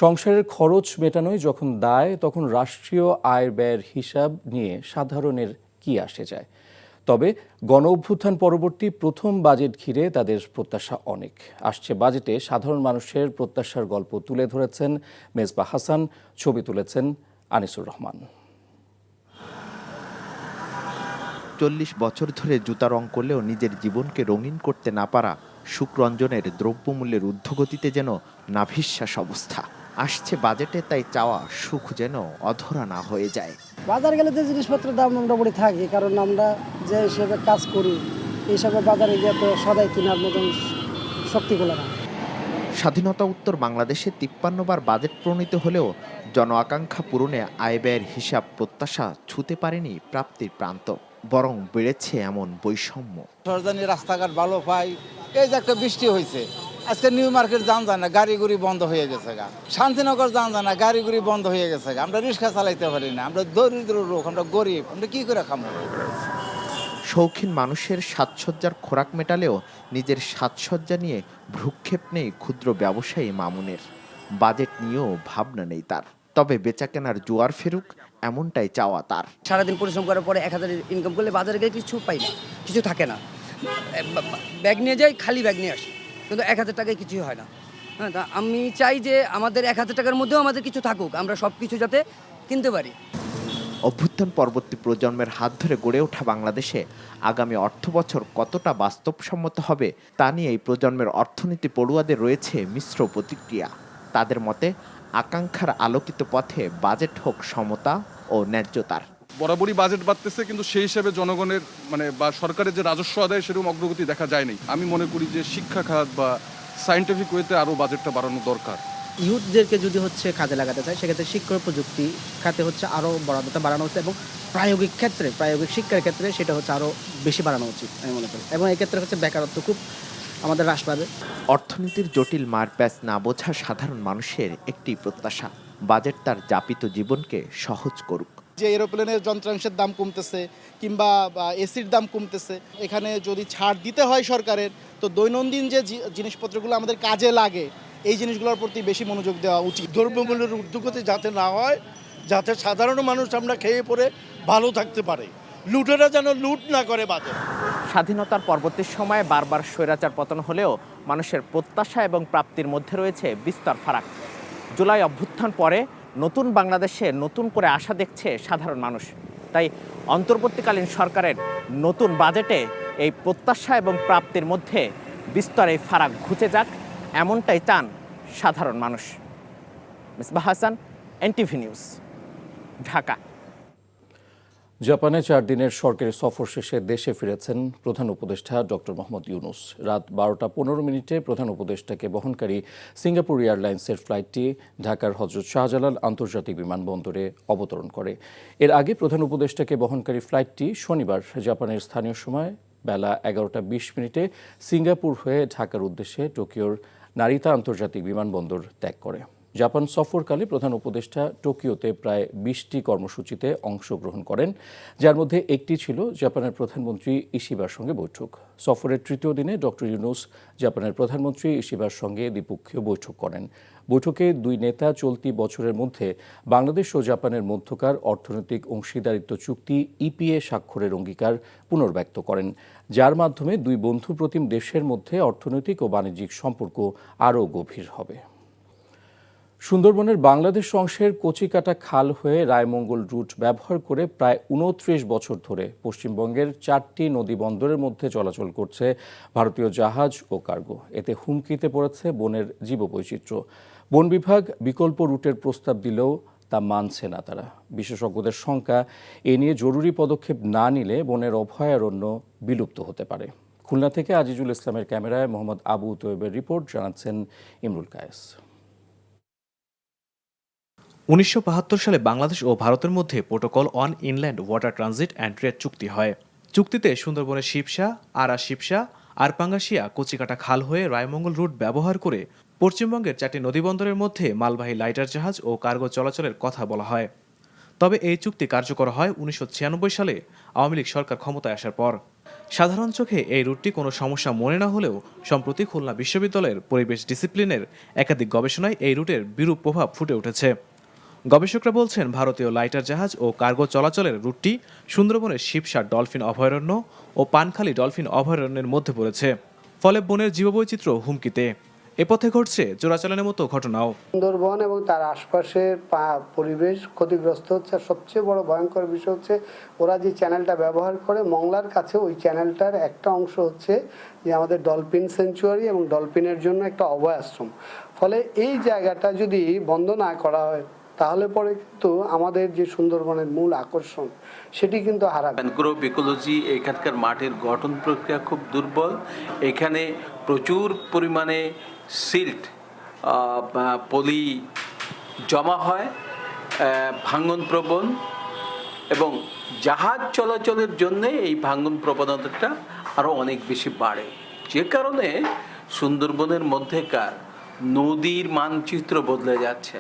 সংসারের খরচ মেটানোই যখন দায়, তখন রাষ্ট্রীয় আয় ব্যয়ের হিসাব নিয়ে সাধারণের কি আসে যায়? তবে গণ অভ্যুত্থান পরবর্তী প্রথম বাজেট ঘিরে তাদের প্রত্যাশা অনেক। আসছে বাজেটে সাধারণ মানুষের প্রত্যাশার গল্প তুলে ধরেছেন মেজবা হাসান, ছবি তুলেছেন আনিসুর রহমান। ৪০ বছর ধরে জুতা রং করলেও নিজের জীবনকে রঙিন করতে না পারা সুখরঞ্জনের দ্রব্যমূল্যের ঊর্ধ্বগতিতে যেন নাভিশ্বাস অবস্থা। আসছে বাজেটে তাই চাওয়া সুখ যেন অধরা না হয়ে যায়। বাজার গেলে যে জিনিসপত্রের দাম মোটামুটি থাকে, কারণ আমরা যে হিসেবে কাজ করি এই হিসাবে বাজারে গিয়ে তো সদাই কেনার মতন শক্তিগুলো না। স্বাধীনতা উত্তর বাংলাদেশে ৫৩ বার বাজেট প্রণীত হলেও জন আকাঙ্ক্ষা পূরণে আয় ব্যয়ের হিসাব প্রত্যাশা ছুঁতে পারেনি প্রাপ্তির প্রান্ত, বরং বেড়েছে এমন বৈষম্য। সরজানি রাস্তাঘাট ভালো পাই, এই যে একটা বৃষ্টি হয়েছে, আজকে নিউ মার্কেট যান যায় না, গাড়ি গুড়ি বন্ধ হয়ে গেছে গা। শান্তিনগর যান যায় না, গাড়ি গুড়ি বন্ধ হয়ে গেছে গা। আমরা রিক্সা চালাইতে পারি না, আমরা দরিদ্র লোক, আমরা গরিব, আমরা কি করে খাবো? শৌখিন মানুষের সাজসজ্জার খোরাক মেটালেও নিজের সাজসজ্জা নিয়ে ভ্রুক্ষেপ নেই ক্ষুদ্র ব্যবসায়ী মামুনের। বাজেট নিয়েও ভাবনা নেই তার, তবে বেচাকেনার জোয়ার ফেরুক এমনটাই চাওয়া তার। সারাদিন পরিশ্রম করার পরে ১,০০০ ইনকাম করলে বাজারে গিয়ে কিছু পাই না, কিছু থাকে না। ব্যাগ নিয়ে যাই, খালি ব্যাগ নিয়ে আসি, কিন্তু ১,০০০ টাকায় কিছুই হয় না। হ্যাঁ, তা আমি চাই যে আমাদের ১,০০০ টাকার মধ্যেও আমাদের কিছু থাকুক, আমরা সব কিছু যাতে কিনতে পারি। অভ্যুত্থান পরবর্তী প্রজন্মের হাত ধরে গড়ে ওঠা বাংলাদেশে আগামী অর্থবছর কতটা বাস্তবসম্মত হবে তা নিয়ে এই প্রজন্মের অর্থনীতি পড়ুয়াদের রয়েছে মিশ্র প্রতিক্রিয়া। তাদের মতে আকাঙ্ক্ষার আলোকিত পথে বাজেট হোক সমতা ও ন্যায্যতার। বরাবরই বাজেট বাড়তেছে, কিন্তু সেই হিসেবে জনগণের বা সরকারের যে রাজস্ব আদায় সেরকম অগ্রগতি দেখা যায়নি। আমি মনে করি যে শিক্ষা খাত বা সায়েন্টিফিক ওয়েতে আরও বাজেটটা বাড়ানো দরকার। ইউথদেরকে যদি কাজে লাগাতে চায়, সেক্ষেত্রে শিক্ষা প্রযুক্তি খাতে আরও বরাদ্দটা বাড়ানো হচ্ছে, এবং প্রায়োগিক শিক্ষার ক্ষেত্রে সেটা আরও বেশি বাড়ানো উচিত আমি মনে করি। এবং এক্ষেত্রে বেকারত্ব খুব আমাদের হ্রাস পাবে। অর্থনীতির জটিল মারপ্যাচ না বোঝা সাধারণ মানুষের একটি প্রত্যাশা, বাজেট তার যাপিত জীবনকে সহজ করুক। যে এরোপ্লেনের যন্ত্রাংশের দাম কমতেছে কিংবা এসির দাম কমতেছে, এখানে যদি ছাড় দিতে হয় সরকারের, তো দৈনন্দিন যে জিনিসপত্রগুলো আমাদের কাজে লাগে এই জিনিসগুলোর প্রতি বেশি মনোযোগ দেওয়া উচিত। দ্রব্যমূল্যের ঊর্ধ্বগতি যাতে না হয়, যাতে সাধারণ মানুষ আমরা খেয়ে পরে ভালো থাকতে পারে, লুটেরা যেন লুট না করে বাজেট। স্বাধীনতার পরবর্তী সময়ে বারবার স্বৈরাচার পতন হলেও মানুষের প্রত্যাশা এবং প্রাপ্তির মধ্যে রয়েছে বিস্তর ফারাক। জুলাই অভ্যুত্থান পরে নতুন বাংলাদেশে নতুন করে আশা দেখছে সাধারণ মানুষ। তাই অন্তর্বর্তীকালীন সরকারের নতুন বাজেটে এই প্রত্যাশা এবং প্রাপ্তির মধ্যে বিস্তর এই ফারাক ঘুচে যাক, এমনটাই চান সাধারণ মানুষ। Mezba Hasan, NTV news, Dhaka. জাপানে ৪ দিনের সরকারি সফর শেষে দেশে ফিরেছেন প্রধান উপদেষ্টা ডক্টর মোহাম্মদ ইউনূস। রাত ১২টা ১৫ মিনিটে প্রধান উপদেষ্টাকে বহনকারী সিঙ্গাপুর এয়ারলাইন্সের ফ্লাইটটি ঢাকার হযরত শাহজালাল আন্তর্জাতিক বিমানবন্দরে অবতরণ করে। এর আগে প্রধান উপদেষ্টাকে বহনকারী ফ্লাইটটি শনিবার জাপানের স্থানীয় সময় বেলা ১১টা ২০ মিনিটে সিঙ্গাপুর হয়ে ঢাকার উদ্দেশ্যে টোকিওর নারিতা আন্তর্জাতিক বিমানবন্দর ত্যাগ করে। জাপান সফরকালে প্রধান উপদেষ্টা টোকিওতে প্রায় ২০টি কর্মসূচিতে অংশগ্রহণ করেন, যার মধ্যে একটি ছিল জাপানের প্রধানমন্ত্রী ইশিবার সঙ্গে বৈঠক। সফরের তৃতীয় দিনে ডক্টর ইউনূস জাপানের প্রধানমন্ত্রী ইশিবার সঙ্গে দ্বিপক্ষীয় বৈঠক করেন। বৈঠকে দুই নেতা চলতি বছরের মধ্যে বাংলাদেশ ও জাপানের মধ্যকার অর্থনৈতিক অংশীদারিত্ব চুক্তি ইপিএ স্বাক্ষরের অঙ্গীকার পুনর্ব্যক্ত করেন, যার মাধ্যমে দুই বন্ধুপ্রতিম দেশের মধ্যে অর্থনৈতিক ও বাণিজ্যিক সম্পর্ক আরও গভীর হবে। সুন্দরবনের বাংলাদেশ অংশের কচিকাটা খাল হয়ে রায়মঙ্গল রুট ব্যবহার করে প্রায় ২৯ বছর ধরে পশ্চিমবঙ্গের ৪টি নদী বন্দরের মধ্যে চলাচল করছে ভারতীয় জাহাজ ও কার্গো। এতে হুমকিতে পড়েছে বনের জীববৈচিত্র্য। বন বিভাগ বিকল্প রুটের প্রস্তাব দিলেও তা মানছে না তারা। বিশেষজ্ঞদের শঙ্কা, এ নিয়ে জরুরি পদক্ষেপ না নিলে বনের অভয়ারণ্য বিলুপ্ত হতে পারে। খুলনা থেকে আজিজুল ইসলামের ক্যামেরায় মোহাম্মদ আবু তৈয়বের রিপোর্ট, জানাচ্ছেন ইমরুল কায়েস। ১৯৭৫ সালে বাংলাদেশ ও ভারতের মধ্যে protocol on inland water transit and trade চুক্তি হয়। চুক্তিতে সুন্দরবনের শিবসা, আরা শিবসা আর পাঙ্গাশিয়া কচিকাটা খাল হয়ে রায়মঙ্গল রুট ব্যবহার করে পশ্চিমবঙ্গের ৪টি নদীবন্দরের মধ্যে মালবাহী লাইটার জাহাজ ও কার্গো চলাচলের কথা বলা হয়। তবে এই চুক্তি কার্যকর হয় ১৯৯৬ সালে আওয়ামী লীগ সরকার ক্ষমতায় আসার পর। সাধারণ চোখে এই রুটটি কোনো সমস্যা মনে না হলেও সম্প্রতি খুলনা বিশ্ববিদ্যালয়ের পরিবেশ ডিসিপ্লিনের একাধিক গবেষণায় এই রুটের বিরূপ প্রভাব ফুটে উঠেছে। গবেষকরা বলছেন ভারতীয় লাইটার জাহাজ ও কার্গো চলাচলের রুটটি সুন্দরবনের শিবসা ডলফিন অভয়ারণ্য ও পানখালী ডলফিন অভয়ারণ্যের মধ্যে পড়েছে, ফলে বনের জীববৈচিত্র্য হুমকিতে। এ পথে ঘটছে চোরাচালানের মতো ঘটনাও। সুন্দরবন এবং তার আশপাশের পরিবেশ ক্ষতিগ্রস্ত হচ্ছে। আর সবচেয়ে বড় ভয়ঙ্কর বিষয় হচ্ছে ওরা যে চ্যানেলটা ব্যবহার করে মংলার কাছে, ওই চ্যানেলটার একটা অংশ হচ্ছে যে আমাদের ডলফিন সেঞ্চুয়ারি এবং ডলফিনের জন্য একটা অভয় আশ্রম। ফলে এই জায়গাটা যদি বন্ধ না করা হয় তাহলে পরে কিন্তু আমাদের যে সুন্দরবনের মূল আকর্ষণ সেটি কিন্তু হারাবে। ম্যানগ্রোভ ইকোলজি, এখানকার মাটির গঠন প্রক্রিয়া খুব দুর্বল। এখানে প্রচুর পরিমাণে সিল্ট পলি জমা হয়, ভাঙন প্রবণ, এবং জাহাজ চলাচলের জন্যে এই ভাঙন প্রবণতাটা আরও অনেক বেশি বাড়ে, যে কারণে সুন্দরবনের মধ্যেকার নদীর মানচিত্র বদলে যাচ্ছে।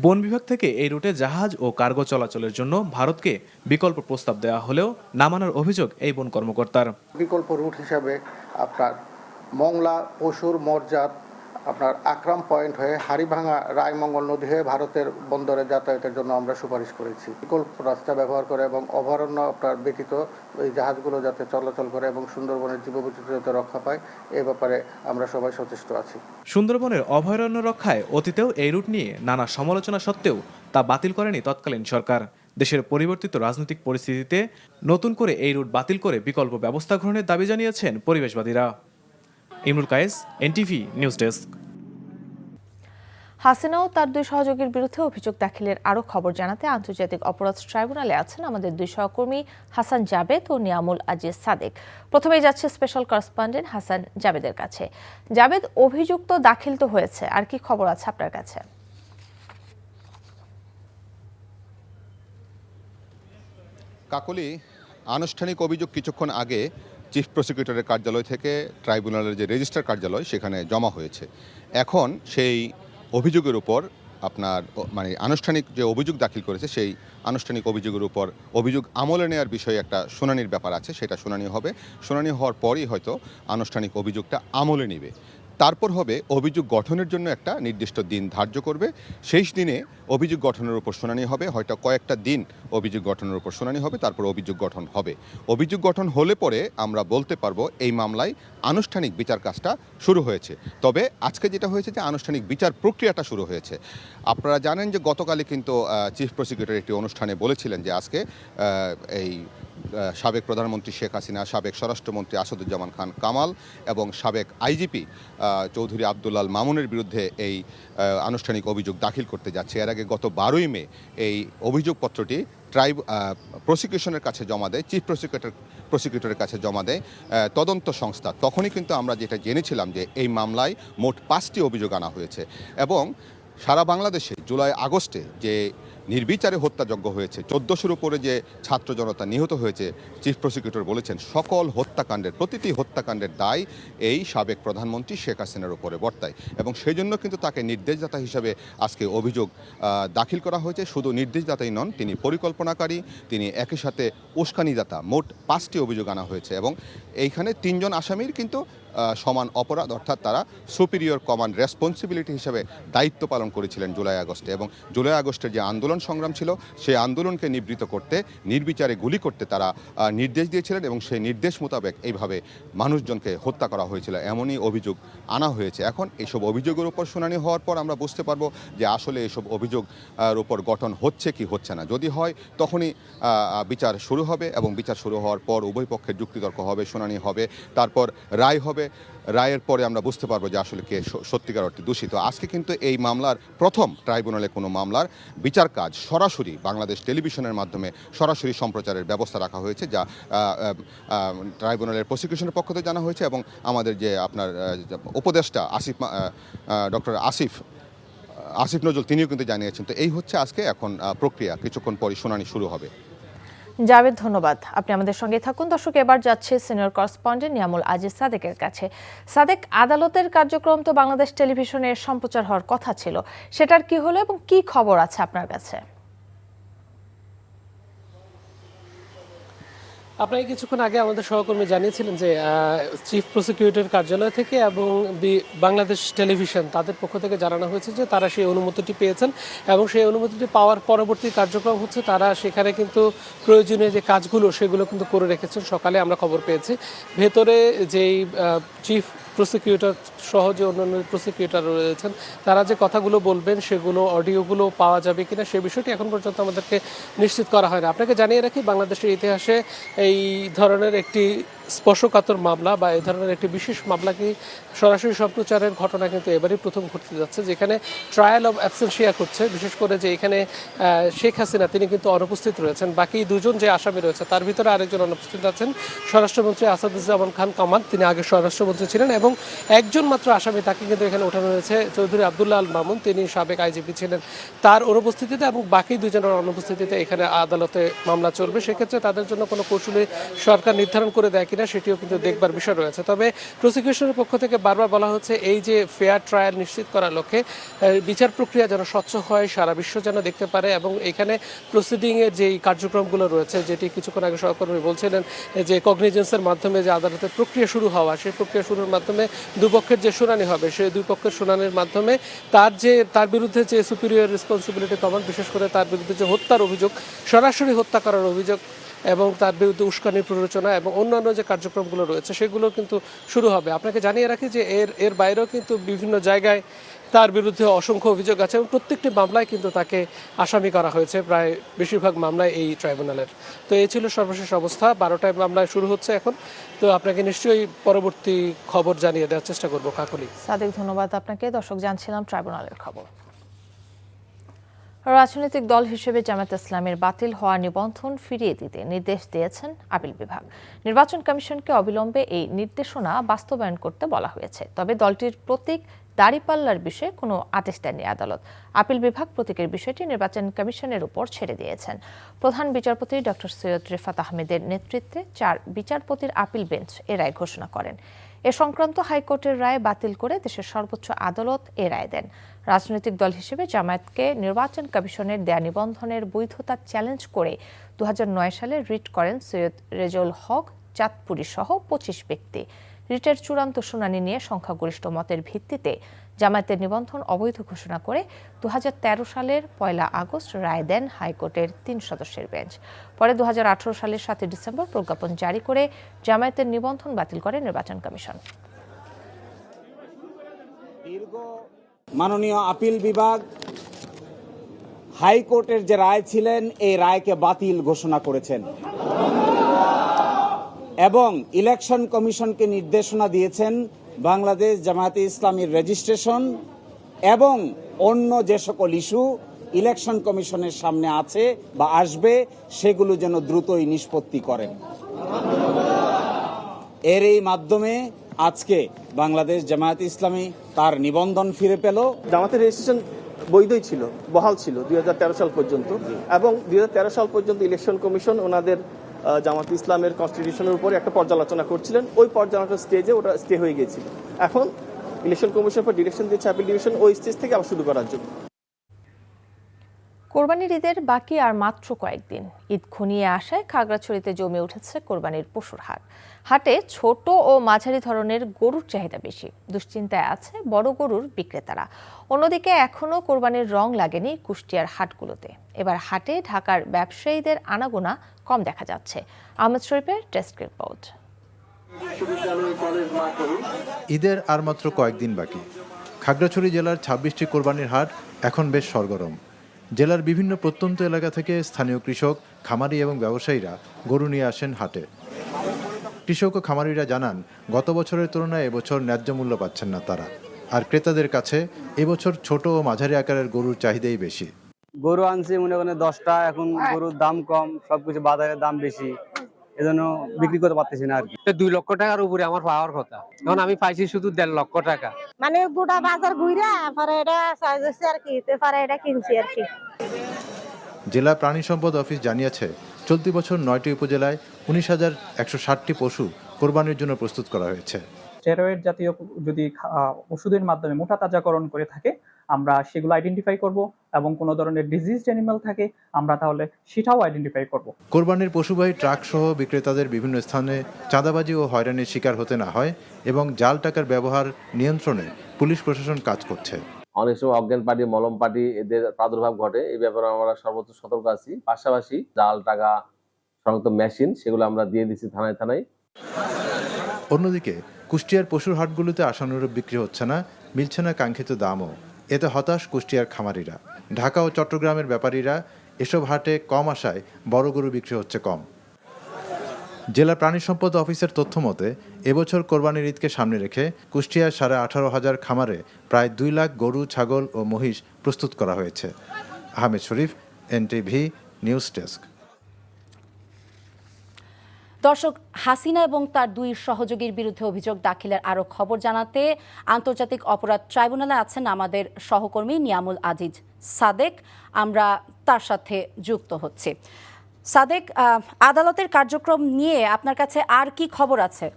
বন বিভাগ থেকে এই রুটে জাহাজ ও কার্গো চলাচলের জন্য ভারতকে বিকল্প প্রস্তাব দেওয়া হলেও না মানার অভিযোগ এই বন কর্মকর্তার। বিকল্প রুট হিসাবে আপনার মংলা, পশুর, মরজাত, আপনার আকরাম পয়েন্ট হয়ে হাড়িভাঙা, রায়মঙ্গল নদী হয়ে ভারতের বন্দরে যাতায়াতের জন্য আমরা সুপারিশ করেছি। বিকল্প রাস্তা ব্যবহার করে এবং অভয়ারণ্য আপনার ব্যতীত এই জাহাজগুলো যাতে চলাচল করে এবং সুন্দরবনের জীববৈচিত্র্য যাতে রক্ষা পায়, এ ব্যাপারে আমরা সবাই সচেষ্ট আছি। সুন্দরবনের অভয়ারণ্য রক্ষায় অতীতেও এই রুট নিয়ে নানা সমালোচনা সত্ত্বেও তা বাতিল করেনি তৎকালীন সরকার। দেশের পরিবর্তিত রাজনৈতিক পরিস্থিতিতে নতুন করে এই রুট বাতিল করে বিকল্প ব্যবস্থা গ্রহণের দাবি জানিয়েছেন পরিবেশবাদীরা। Imrul Kayes, NTV news desk. Hasina ও তার দুই সহযোগীর বিরুদ্ধে অভিযোগ দাখিলের আরও খবর জানাতে আন্তর্জাতিক অপরাধ ট্রাইব্যুনালে আছেন আমাদের দুই সহকর্মী হাসান জাবেদ ও নিয়ামুল আজিজ সাদেক। প্রথমেই যাচ্ছে স্পেশাল করেসপন্ডেন্ট হাসান জাবেদের কাছে। জাবেদ, অভিযুক্ত দাখিল তো হয়েছে, আর কি খবর আছে আপনার কাছে? কাকলি, আনুষ্ঠানিক অভিযোগ কিছুক্ষণ আগে চিফ প্রসিকিউটরের কার্যালয় থেকে ট্রাইব্যুনালের যে রেজিস্ট্রার কার্যালয় সেখানে জমা হয়েছে। এখন সেই অভিযোগের উপর আপনার মানে আনুষ্ঠানিক যে অভিযোগ দাখিল করেছে সেই আনুষ্ঠানিক অভিযোগের উপর অভিযোগ আমলে নেওয়ার বিষয়ে একটা শুনানির ব্যাপার আছে, সেটা শুনানি হবে। শুনানি হওয়ার পরই হয়তো আনুষ্ঠানিক অভিযোগটা আমলে নেবে। তারপর হবে অভিযোগ গঠনের জন্য একটা নির্দিষ্ট দিন ধার্য করবে। সেই দিনে অভিযোগ গঠনের উপর শুনানি হবে, হয়তো কয়েকটা দিন অভিযোগ গঠনের উপর শুনানি হবে, তারপর অভিযোগ গঠন হবে। অভিযোগ গঠন হলে পরে আমরা বলতে পারবো এই মামলায় আনুষ্ঠানিক বিচার কাজটা শুরু হয়েছে। তবে আজকে যেটা হয়েছে যে আনুষ্ঠানিক বিচার প্রক্রিয়াটা শুরু হয়েছে। আপনারা জানেন যে গতকালই কিন্তু চিফ প্রসিকিউটর একটি অনুষ্ঠানে বলেছিলেন যে আজকে এই সাবেক প্রধানমন্ত্রী শেখ হাসিনা, সাবেক স্বরাষ্ট্রমন্ত্রী আসাদুজ্জামান খান কামাল এবং সাবেক আইজিপি চৌধুরী আবদুল্লাল মামুনের বিরুদ্ধে এই আনুষ্ঠানিক অভিযোগ দাখিল করতে যাচ্ছে। এর আগে গত 12ই মে এই অভিযোগপত্রটি প্রসিকিউশনের কাছে জমা দেয়, চিফ প্রসিকিউটরের কাছে জমা দেয় তদন্ত সংস্থা। তখনই কিন্তু আমরা যেটা জেনেছিলাম যে এই মামলায় মোট 5টি অভিযোগ আনা হয়েছে এবং সারা বাংলাদেশে জুলাই আগস্টে যে নির্বিচারে হত্যাযজ্ঞ হয়েছে, 1400-র উপরে যে ছাত্র জনতা নিহত হয়েছে, চিফ প্রসিকিউটর বলেছেন সকল হত্যাকাণ্ডের, প্রতিটি হত্যাকাণ্ডের দায় এই সাবেক প্রধানমন্ত্রী শেখ হাসিনার উপরে বর্তায় এবং সেই জন্য কিন্তু তাকে নির্দেশদাতা হিসাবে আজকে অভিযোগ দাখিল করা হয়েছে। শুধু নির্দেশদাতাই নন, তিনি পরিকল্পনাকারী, তিনি একই সাথে উস্কানিদাতা। মোট 5টি অভিযোগ আনা হয়েছে এবং এইখানে 3 জন আসামির কিন্তু সমান অপরাধ, অর্থাৎ তারা সুপিরিয়র কমান্ড রেসপন্সিবিলিটি হিসেবে দায়িত্ব পালন করেছিলেন জুলাই আগস্টে। এবং জুলাই আগস্টের যে আন্দোলন সংগ্রাম ছিল সেই আন্দোলনকে নিবৃত করতে, নির্বিচারে গুলি করতে তারা নির্দেশ দিয়েছিলেন এবং সেই নির্দেশ মোতাবেক এইভাবে মানুষজনকে হত্যা করা হয়েছিল, এমনই অভিযোগ আনা হয়েছে। এখন এইসব অভিযোগের উপর শুনানি হওয়ার পর আমরা বুঝতে পারবো যে আসলে এইসব অভিযোগের উপর গঠন হচ্ছে কি হচ্ছে না। যদি হয় তখনই বিচার শুরু হবে এবং বিচার শুরু হওয়ার পর উভয় পক্ষের যুক্তিতর্ক হবে, শুনানি হবে, তারপর রায় হবে। রায়ের পরে আমরা বুঝতে পারবো যে আসলে কে সত্যিকার অর্থে দোষী। তো আজকে কিন্তু এই মামলার প্রথম ট্রাইব্যুনালে কোনো মামলার বিচার কাজ সরাসরি বাংলাদেশ টেলিভিশনের মাধ্যমে সরাসরি সম্প্রচারের ব্যবস্থা রাখা হয়েছে, যা ট্রাইব্যুনালের প্রসিকিউশনের পক্ষ থেকে জানা হয়েছে এবং আমাদের যে আপনার উপদেষ্টা ডক্টর আসিফ নজরুল তিনিও কিন্তু জানিয়েছেন। তো এই হচ্ছে আজকে এখন প্রক্রিয়া, কিছুক্ষণ পরই শুনানি শুরু হবে। জাবেদ, ধন্যবাদ। আপনি আমাদের সঙ্গে থাকুন। দর্শক, এবার যাচ্ছে সিনিয়র করেসপন্ডেন্ট নিয়ামুল আজিজ সাদেকের কাছে। সাদেক, আদালতের কার্যক্রম তো বাংলাদেশ টেলিভিশনে সম্প্রচার হওয়ার কথা ছিল, সেটার কি হলো এবং কি খবর আছে আপনার কাছে? আপনাকে কিছুক্ষণ আগে আমাদের সহকর্মী জানিয়েছিলেন যে চিফ প্রসিকিউটর কার্যালয় থেকে এবং বাংলাদেশ টেলিভিশন তাদের পক্ষ থেকে জানানো হয়েছে যে তারা সেই অনুমতিটি পেয়েছেন এবং সেই অনুমতিটি পাওয়ার পরবর্তী কার্যক্রম হচ্ছে তারা সেখানে কিন্তু প্রয়োজনীয় যে কাজগুলো সেগুলো কিন্তু করে রেখেছেন। সকালে আমরা খবর পেয়েছি ভেতরে যেই চিফ প্রসিকিউটর সহ যে অন্যান্য প্রসিকিউটর রয়েছেন তারা যে কথাগুলো বলবেন সেগুলো অডিওগুলো পাওয়া যাবে কিনা সে বিষয়টি এখন পর্যন্ত আমাদেরকে নিশ্চিত করা হয় না। আপনাকে জানিয়ে রাখি বাংলাদেশের ইতিহাসে এই ধরনের একটি স্পর্শকাতর মামলা বা এই ধরনের একটি বিশেষ মামলা কি সরাসরি সম্প্রচারের ঘটনা কিন্তু এবারই প্রথম ঘটতে যাচ্ছে, যেখানে ট্রায়াল অব অ্যাবসেন্সিয়া করছে। বিশেষ করে যে এখানে শেখ হাসিনা তিনি কিন্তু অনুপস্থিত রয়েছেন, বাকি দুজন যে আসামি রয়েছে তার ভিতরে আরেকজন অনুপস্থিত আছেন স্বরাষ্ট্রমন্ত্রী আসাদুজ্জামান খান কামাল, তিনি আগে স্বরাষ্ট্রমন্ত্রী ছিলেন এবং একজন মাত্র আসামি তাকে কিন্তু এখানে ওঠানো হয়েছে চৌধুরী আবদুল্লাহ আল মামুন, তিনি সাবেক আইজিপি ছিলেন, তার অনুপস্থিতিতে এবং বাকি দুজনের অনুপস্থিতিতে এখানে আদালতে মামলা চলবে। সেক্ষেত্রে তাদের জন্য কোনো কৌশলী সরকার নির্ধারণ করে দেয় কিনা সেটিও কিন্তু দেখবার বিষয় রয়েছে। তবে প্রসিকিউশনের পক্ষ থেকে বারবার বলা হচ্ছে এই যে ফেয়ার ট্রায়াল নিশ্চিত করার লক্ষ্যে বিচার প্রক্রিয়া যেন স্বচ্ছ হয়, সারা বিশ্ব যেন দেখতে পারে এবং এখানে প্রসিডিংয়ের যেই কার্যক্রমগুলো রয়েছে, যেটি কিছুক্ষণ আগে সহকর্মী বলছিলেন যে কগনিজেন্সের মাধ্যমে যে আদালতের প্রক্রিয়া শুরু হওয়া, সেই প্রক্রিয়া শুরুর মাধ্যমে দুপক্ষের যে শুনানি হবে সেই দুই পক্ষের শুনানির মাধ্যমে তার বিরুদ্ধে যে সুপিরিয়র রেসপন্সিবিলিটি কমান, বিশেষ করে তার বিরুদ্ধে যে হত্যার অভিযোগ, সরাসরি হত্যা করার অভিযোগ এবং তার বিরুদ্ধে উস্কানির প্ররোচনা এবং অন্যান্য যে কার্যক্রমগুলো রয়েছে সেগুলো কিন্তু শুরু হবে। আপনাকে জানিয়ে রাখি যে এর বাইরেও কিন্তু বিভিন্ন জায়গায় তার বিরুদ্ধে অসংখ্য অভিযোগ আছে এবং প্রত্যেকটি মামলায় কিন্তু তাকে আসামি করা হয়েছে, প্রায় বেশিরভাগ মামলায় এই ট্রাইব্যুনালের। তো এই ছিল সর্বশেষ অবস্থা। 12টায় মামলায় শুরু হচ্ছে এখন। তো আপনাকে নিশ্চয়ই পরবর্তী খবর জানিয়ে দেওয়ার চেষ্টা করবো। কাকলি। সাদেক, ধন্যবাদ আপনাকে। দর্শক, জানছিলাম ট্রাইব্যুনালের খবর। রাজনৈতিক দল হিসেবে জামায়াতে ইসলামের বাতিল হওয়া নিবন্ধন ফিরিয়ে দিতে নির্দেশ দিয়েছেন আপিল বিভাগ। নির্বাচন কমিশনকে অবিলম্বে এই নির্দেশনা বাস্তবায়ন করতে বলা হয়েছে। তবে দলটির প্রতীক দাঁড়িপাল্লার বিষয়ে কোনো আদেশ দেননি আদালত। আপিল বিভাগ প্রতীকের বিষয়টি নির্বাচন কমিশনের উপর ছেড়ে দিয়েছেন। প্রধান বিচারপতি ডক্টর সৈয়দ রেফাত আহমেদের নেতৃত্বে 4 বিচারপতির আপিল বেঞ্চ এ রায় ঘোষণা করেন। এ সংক্রান্ত হাইকোর্টের রায় বাতিল করে দেশের সর্বোচ্চ আদালত এ রায় দেন। রাজনৈতিক দল হিসেবে জামায়াতকে নির্বাচন কমিশনের দেয়া নিবন্ধনের বৈধতা চ্যালেঞ্জ করে 2009 সালে রিট করেন সৈয়দ রেজাউল হক চাঁদপুরী সহ 25 ব্যক্তি। রিটের চূড়ান্ত শুনানি নিয়ে সংখ্যাগরিষ্ঠ মতের ভিত্তিতে জামায়াতের নিবন্ধন অবৈধ ঘোষণা করে 2013 সালের 1 আগস্ট রায় দেন হাইকোর্টের 3 সদস্যের বেঞ্চ। পরে 2018 সালের 7 ডিসেম্বর প্রজ্ঞাপন জারি করে জামায়াতের নিবন্ধন বাতিল করে নির্বাচন কমিশন। মাননীয় আপিল বিভাগ হাইকোর্টের যে রায় ছিলেন এই রায়কে বাতিল ঘোষণা করেছেন এবং ইলেকশন কমিশনকে নির্দেশনা দিয়েছেন বাংলাদেশ জামায়াতে ইসলামীর রেজিস্ট্রেশন এবং অন্য যে সকল ইস্যু ইলেকশন কমিশনের সামনে আছে বা আসবে সেগুলো যেন দ্রুতই নিষ্পত্তি করেন। এর এই মাধ্যমে আজকে বাংলাদেশ জামায়াতে ইসলামী তার নিবন্ধন ফিরে পেল। জামাতের রেজিস্ট্রেশন বৈধই ছিল, বহাল ছিল 2013 সাল পর্যন্ত এবং 2013 সাল পর্যন্ত ইলেকশন কমিশন ওনাদের জামাত ইসলামের কনস্টিটিউশনের উপরে একটা পর্যালোচনা করছিলেন। ওই পর্যালোচনা স্টেজে ওটা স্টে হয়ে গিয়েছিল। এখন ইলেকশন কমিশন পর ডিরেকশন দিচ্ছে আপিল ডিভিশন ওই স্টেজ থেকে আবার শুরু করার জন্য। কোরবানির ঈদের বাকি আর মাত্র কয়েকদিন। ঈদ ঘনিয়ে আসায় খাগড়াছড়িতে জমে উঠেছে কোরবানির পশুর হাট। হাটে ছোট ও মাঝারি ধরনের গরুর চাহিদা বেশি। দুশ্চিন্তায় আছে বড় গরুর বিক্রেতারা। অন্যদিকে এখনও কোরবানির রং লাগেনি কুষ্টিয়ার হাটগুলোতে। এবার হাটে ঢাকার ব্যবসায়ীদের আনাগোনা কম দেখা যাচ্ছে। আহমেদ শরীফের ডেস্ক রিপোর্ট। ঈদের আর মাত্র কয়েকদিন বাকি। খাগড়াছড়ি জেলার 26টি কোরবানির হাট এখন বেশ সরগরম। জেলার বিভিন্ন প্রত্যন্ত এলাকা থেকে স্থানীয় কৃষক, খামারি এবং ব্যবসায়ীরা গরু নিয়ে আসেন হাটে। কৃষক ও খামারিরা জানান গত বছরের তুলনায় এবছর ন্যায্য মূল্য পাচ্ছেন না তারা। আর ক্রেতাদের কাছে এবছর ছোট ও মাঝারি আকারের গরুর চাহিদাই বেশি। গরু আনছি মনে করেন 10টা, এখন গরুর দাম কম, সবকিছু বাজারের দাম বেশি, এজন্য বিক্রি করতে পারতেছি না আর কি। 2 লক্ষ টাকার উপরে আমার পাওয়ার কথা, এখন আমি পাইছি শুধু 1.5 লক্ষ টাকা। মানে গোটা বাজার ঘুরে পরে এটা সাইজ হচ্ছে আর কি, পরে এটা কিনছি আর কি। জেলা প্রাণী সম্পদ অফিস জানিয়েছে চলতি বছর 9টি উপজেলায় 19,160টি পশু কোরবানির জন্য প্রস্তুত করা হয়েছে। স্টেরয়েড জাতীয় যদি ওষুধের মাধ্যমে মোটা তাজাকরণ করে থাকে আমরা সেগুলো আইডেন্টিফাই করব এবং কোনো ধরনের ডিজিজড অ্যানিমাল থাকে আমরা তাহলে সেটাও আইডেন্টিফাই করব। কোরবানির পশুবাহী ট্রাক সহ বিক্রেতাদের বিভিন্ন স্থানে চাঁদাবাজি ও হয়রানির শিকার হতে না হয় এবং জাল টাকার ব্যবহার নিয়ন্ত্রণে পুলিশ প্রশাসন কাজ করছে। অনেক সময় অজ্ঞান পার্টি, মলম পার্টি এদের প্রাদুর্ভাব ঘটে, এই ব্যাপারে আমরা সর্বোচ্চ সতর্ক আছি। পাশাপাশি জাল টাকা সংযুক্ত মেশিন সেগুলো আমরা দিয়ে দিচ্ছি থানায় থানায়। অন্যদিকে কুষ্টিয়ার পশুর হাটগুলোতে আশানুরূপ বিক্রি হচ্ছে না, মিলছে না কাঙ্ক্ষিত দামও। এতে হতাশ কুষ্টিয়ার খামারিরা। ঢাকা ও চট্টগ্রামের ব্যাপারীরা এসব হাটে কম আসায় বড় গরু বিক্রি হচ্ছে কম। জেলা প্রাণী সম্পদ অফিসের তথ্য মতে এবছর কোরবানির ঈদকে সামনে রেখে কুষ্টিয়ার 18,500 খামারে প্রায় 2 লাখ গরু, ছাগল ও মহিষ প্রস্তুত করা হয়েছে। আহমেদ শরীফ, এনটিভি নিউজ ডেস্ক। দর্শক, হাসিনা এবং তার 2 সহযোগীর বিরুদ্ধে অভিযোগ দাখিলের আরও খবর জানাতে আন্তর্জাতিক অপরাধ ট্রাইব্যুনালে আছেন আমাদের সহকর্মী নিয়ামুল আজিজ সাদেক। আমরা তার সাথে যুক্ত হচ্ছি। সাদেক, আদালতের কার্যক্রম নিয়ে আপনার কাছে আর কি খবর আছে?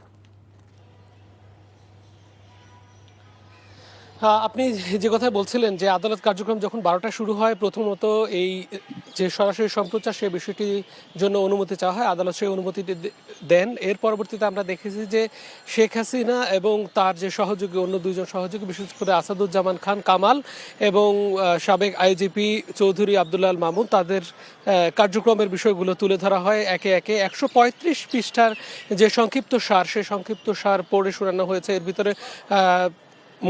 আপনি যে কথা বলছিলেন যে আদালত কার্যক্রম যখন 12টা শুরু হয়, প্রথমত এই যে সরাসরি সম্প্রচার সেই বিষয়টির জন্য অনুমতি চাওয়া হয়, আদালত সেই অনুমতিটি দেন। এর পরবর্তীতে আমরা দেখেছি যে শেখ হাসিনা এবং তার যে সহযোগী, অন্য 2 জন সহযোগী, বিশেষ করে আসাদুজ্জামান খান কামাল এবং সাবেক আইজিপি চৌধুরী আব্দুল্লাহ আল মামুন, তাদের কার্যক্রমের বিষয়গুলো তুলে ধরা হয় একে একে। 135 পৃষ্ঠার যে সংক্ষিপ্ত সার, সেই সংক্ষিপ্ত সার পড়ে শোনানো হয়েছে। এর ভিতরে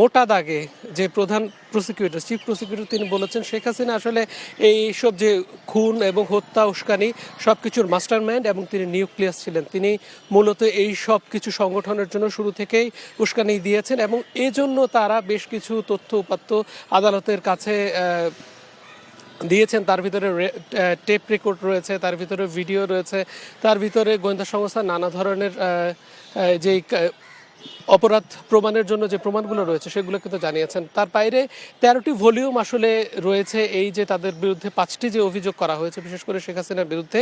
মোটা দাগে যে প্রধান প্রসিকিউটর, চিফ প্রসিকিউটর, তিনি বলেছেন শেখ হাসিনা আসলে এই সব যে খুন এবং হত্যা, উস্কানি সব কিছুর মাস্টারমাইন্ড এবং তিনি নিউক্লিয়াস ছিলেন। তিনি মূলত এই সব কিছু সংগঠনের জন্য শুরু থেকেই উস্কানি দিয়েছেন এবং এজন্য তারা বেশ কিছু তথ্য উপাত্ত আদালতের কাছে দিয়েছেন। তার ভিতরে টেপ রেকর্ড রয়েছে, তার ভিতরে ভিডিও রয়েছে, তার ভিতরে গোয়েন্দা সংস্থা নানা ধরনের যেই অপরাধ প্রমাণের জন্য যে প্রমাণগুলো রয়েছে সেগুলো কিন্তু জানিয়েছেন। তার বাইরে 13টি ভলিউম আসলে রয়েছে এই যে তাদের বিরুদ্ধে 5টি যে অভিযোগ করা হয়েছে, বিশেষ করে শেখ হাসিনার বিরুদ্ধে,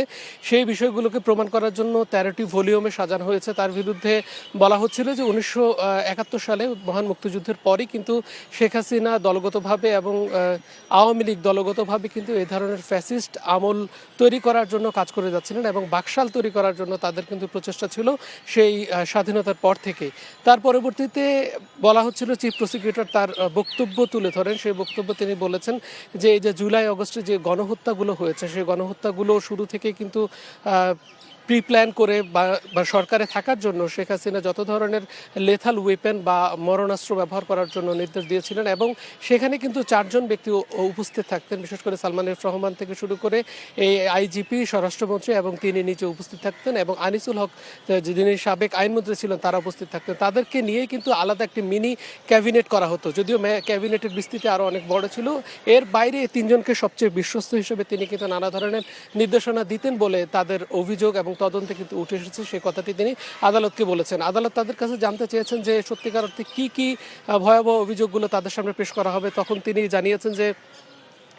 সেই বিষয়গুলোকে প্রমাণ করার জন্য 13টি ভলিউমে সাজানো হয়েছে। তার বিরুদ্ধে বলা হচ্ছিল যে 1971 সালে মহান মুক্তিযুদ্ধের পরই কিন্তু শেখ হাসিনা দলগতভাবে এবং আওয়ামী লীগ দলগতভাবে কিন্তু এই ধরনের ফ্যাসিস্ট আমল তৈরি করার জন্য কাজ করে যাচ্ছিলেন এবং বাকশাল তৈরি করার জন্য তাদের কিন্তু প্রচেষ্টা ছিল সেই স্বাধীনতার পর থেকেই। তার পরবর্তীতে বলা হচ্ছিল, চিফ প্রসিকিউটর তার বক্তব্য তুলে ধরেন। সেই বক্তব্য তিনি বলেছেন যে এই যে জুলাই আগস্টে যে গণহত্যাগুলো হয়েছে, সেই গণহত্যাগুলো শুরু থেকে কিন্তু প্রি প্ল্যান করে বা সরকারে থাকার জন্য শেখ হাসিনা যত ধরনের লেথাল ওয়েপেন বা মরণাস্ত্র ব্যবহার করার জন্য নির্দেশ দিয়েছিলেন এবং সেখানে কিন্তু 4 জন ব্যক্তি উপস্থিত থাকতেন, বিশেষ করে সালমান এফ রহমান থেকে শুরু করে এই আইজিপি, স্বরাষ্ট্রমন্ত্রী এবং তিনি নিজে উপস্থিত থাকতেন এবং আনিসুল হক যিনি সাবেক আইনমন্ত্রী ছিলেন তারা উপস্থিত থাকতেন। তাদেরকে নিয়েই কিন্তু আলাদা একটি মিনি ক্যাবিনেট করা হতো, যদিও ক্যাবিনেটের বিস্তৃতি আরও অনেক বড় ছিল। এর বাইরে 3 জনকে সবচেয়ে বিশ্বস্ত হিসেবে তিনি কিন্তু নানা ধরনের নির্দেশনা দিতেন বলে তাদের অভিযোগ এবং তদন্তে কিন্তু উঠে এসেছে। সেই কথাটি তিনি আদালতকে বলেছেন। আদালত তাদের কাছে জানতে চেয়েছেন যে সত্যিকার অর্থে কী ভয়াবহ অভিযোগগুলো তাদের সামনে পেশ করা হবে। তখন তিনি জানিয়েছেন যে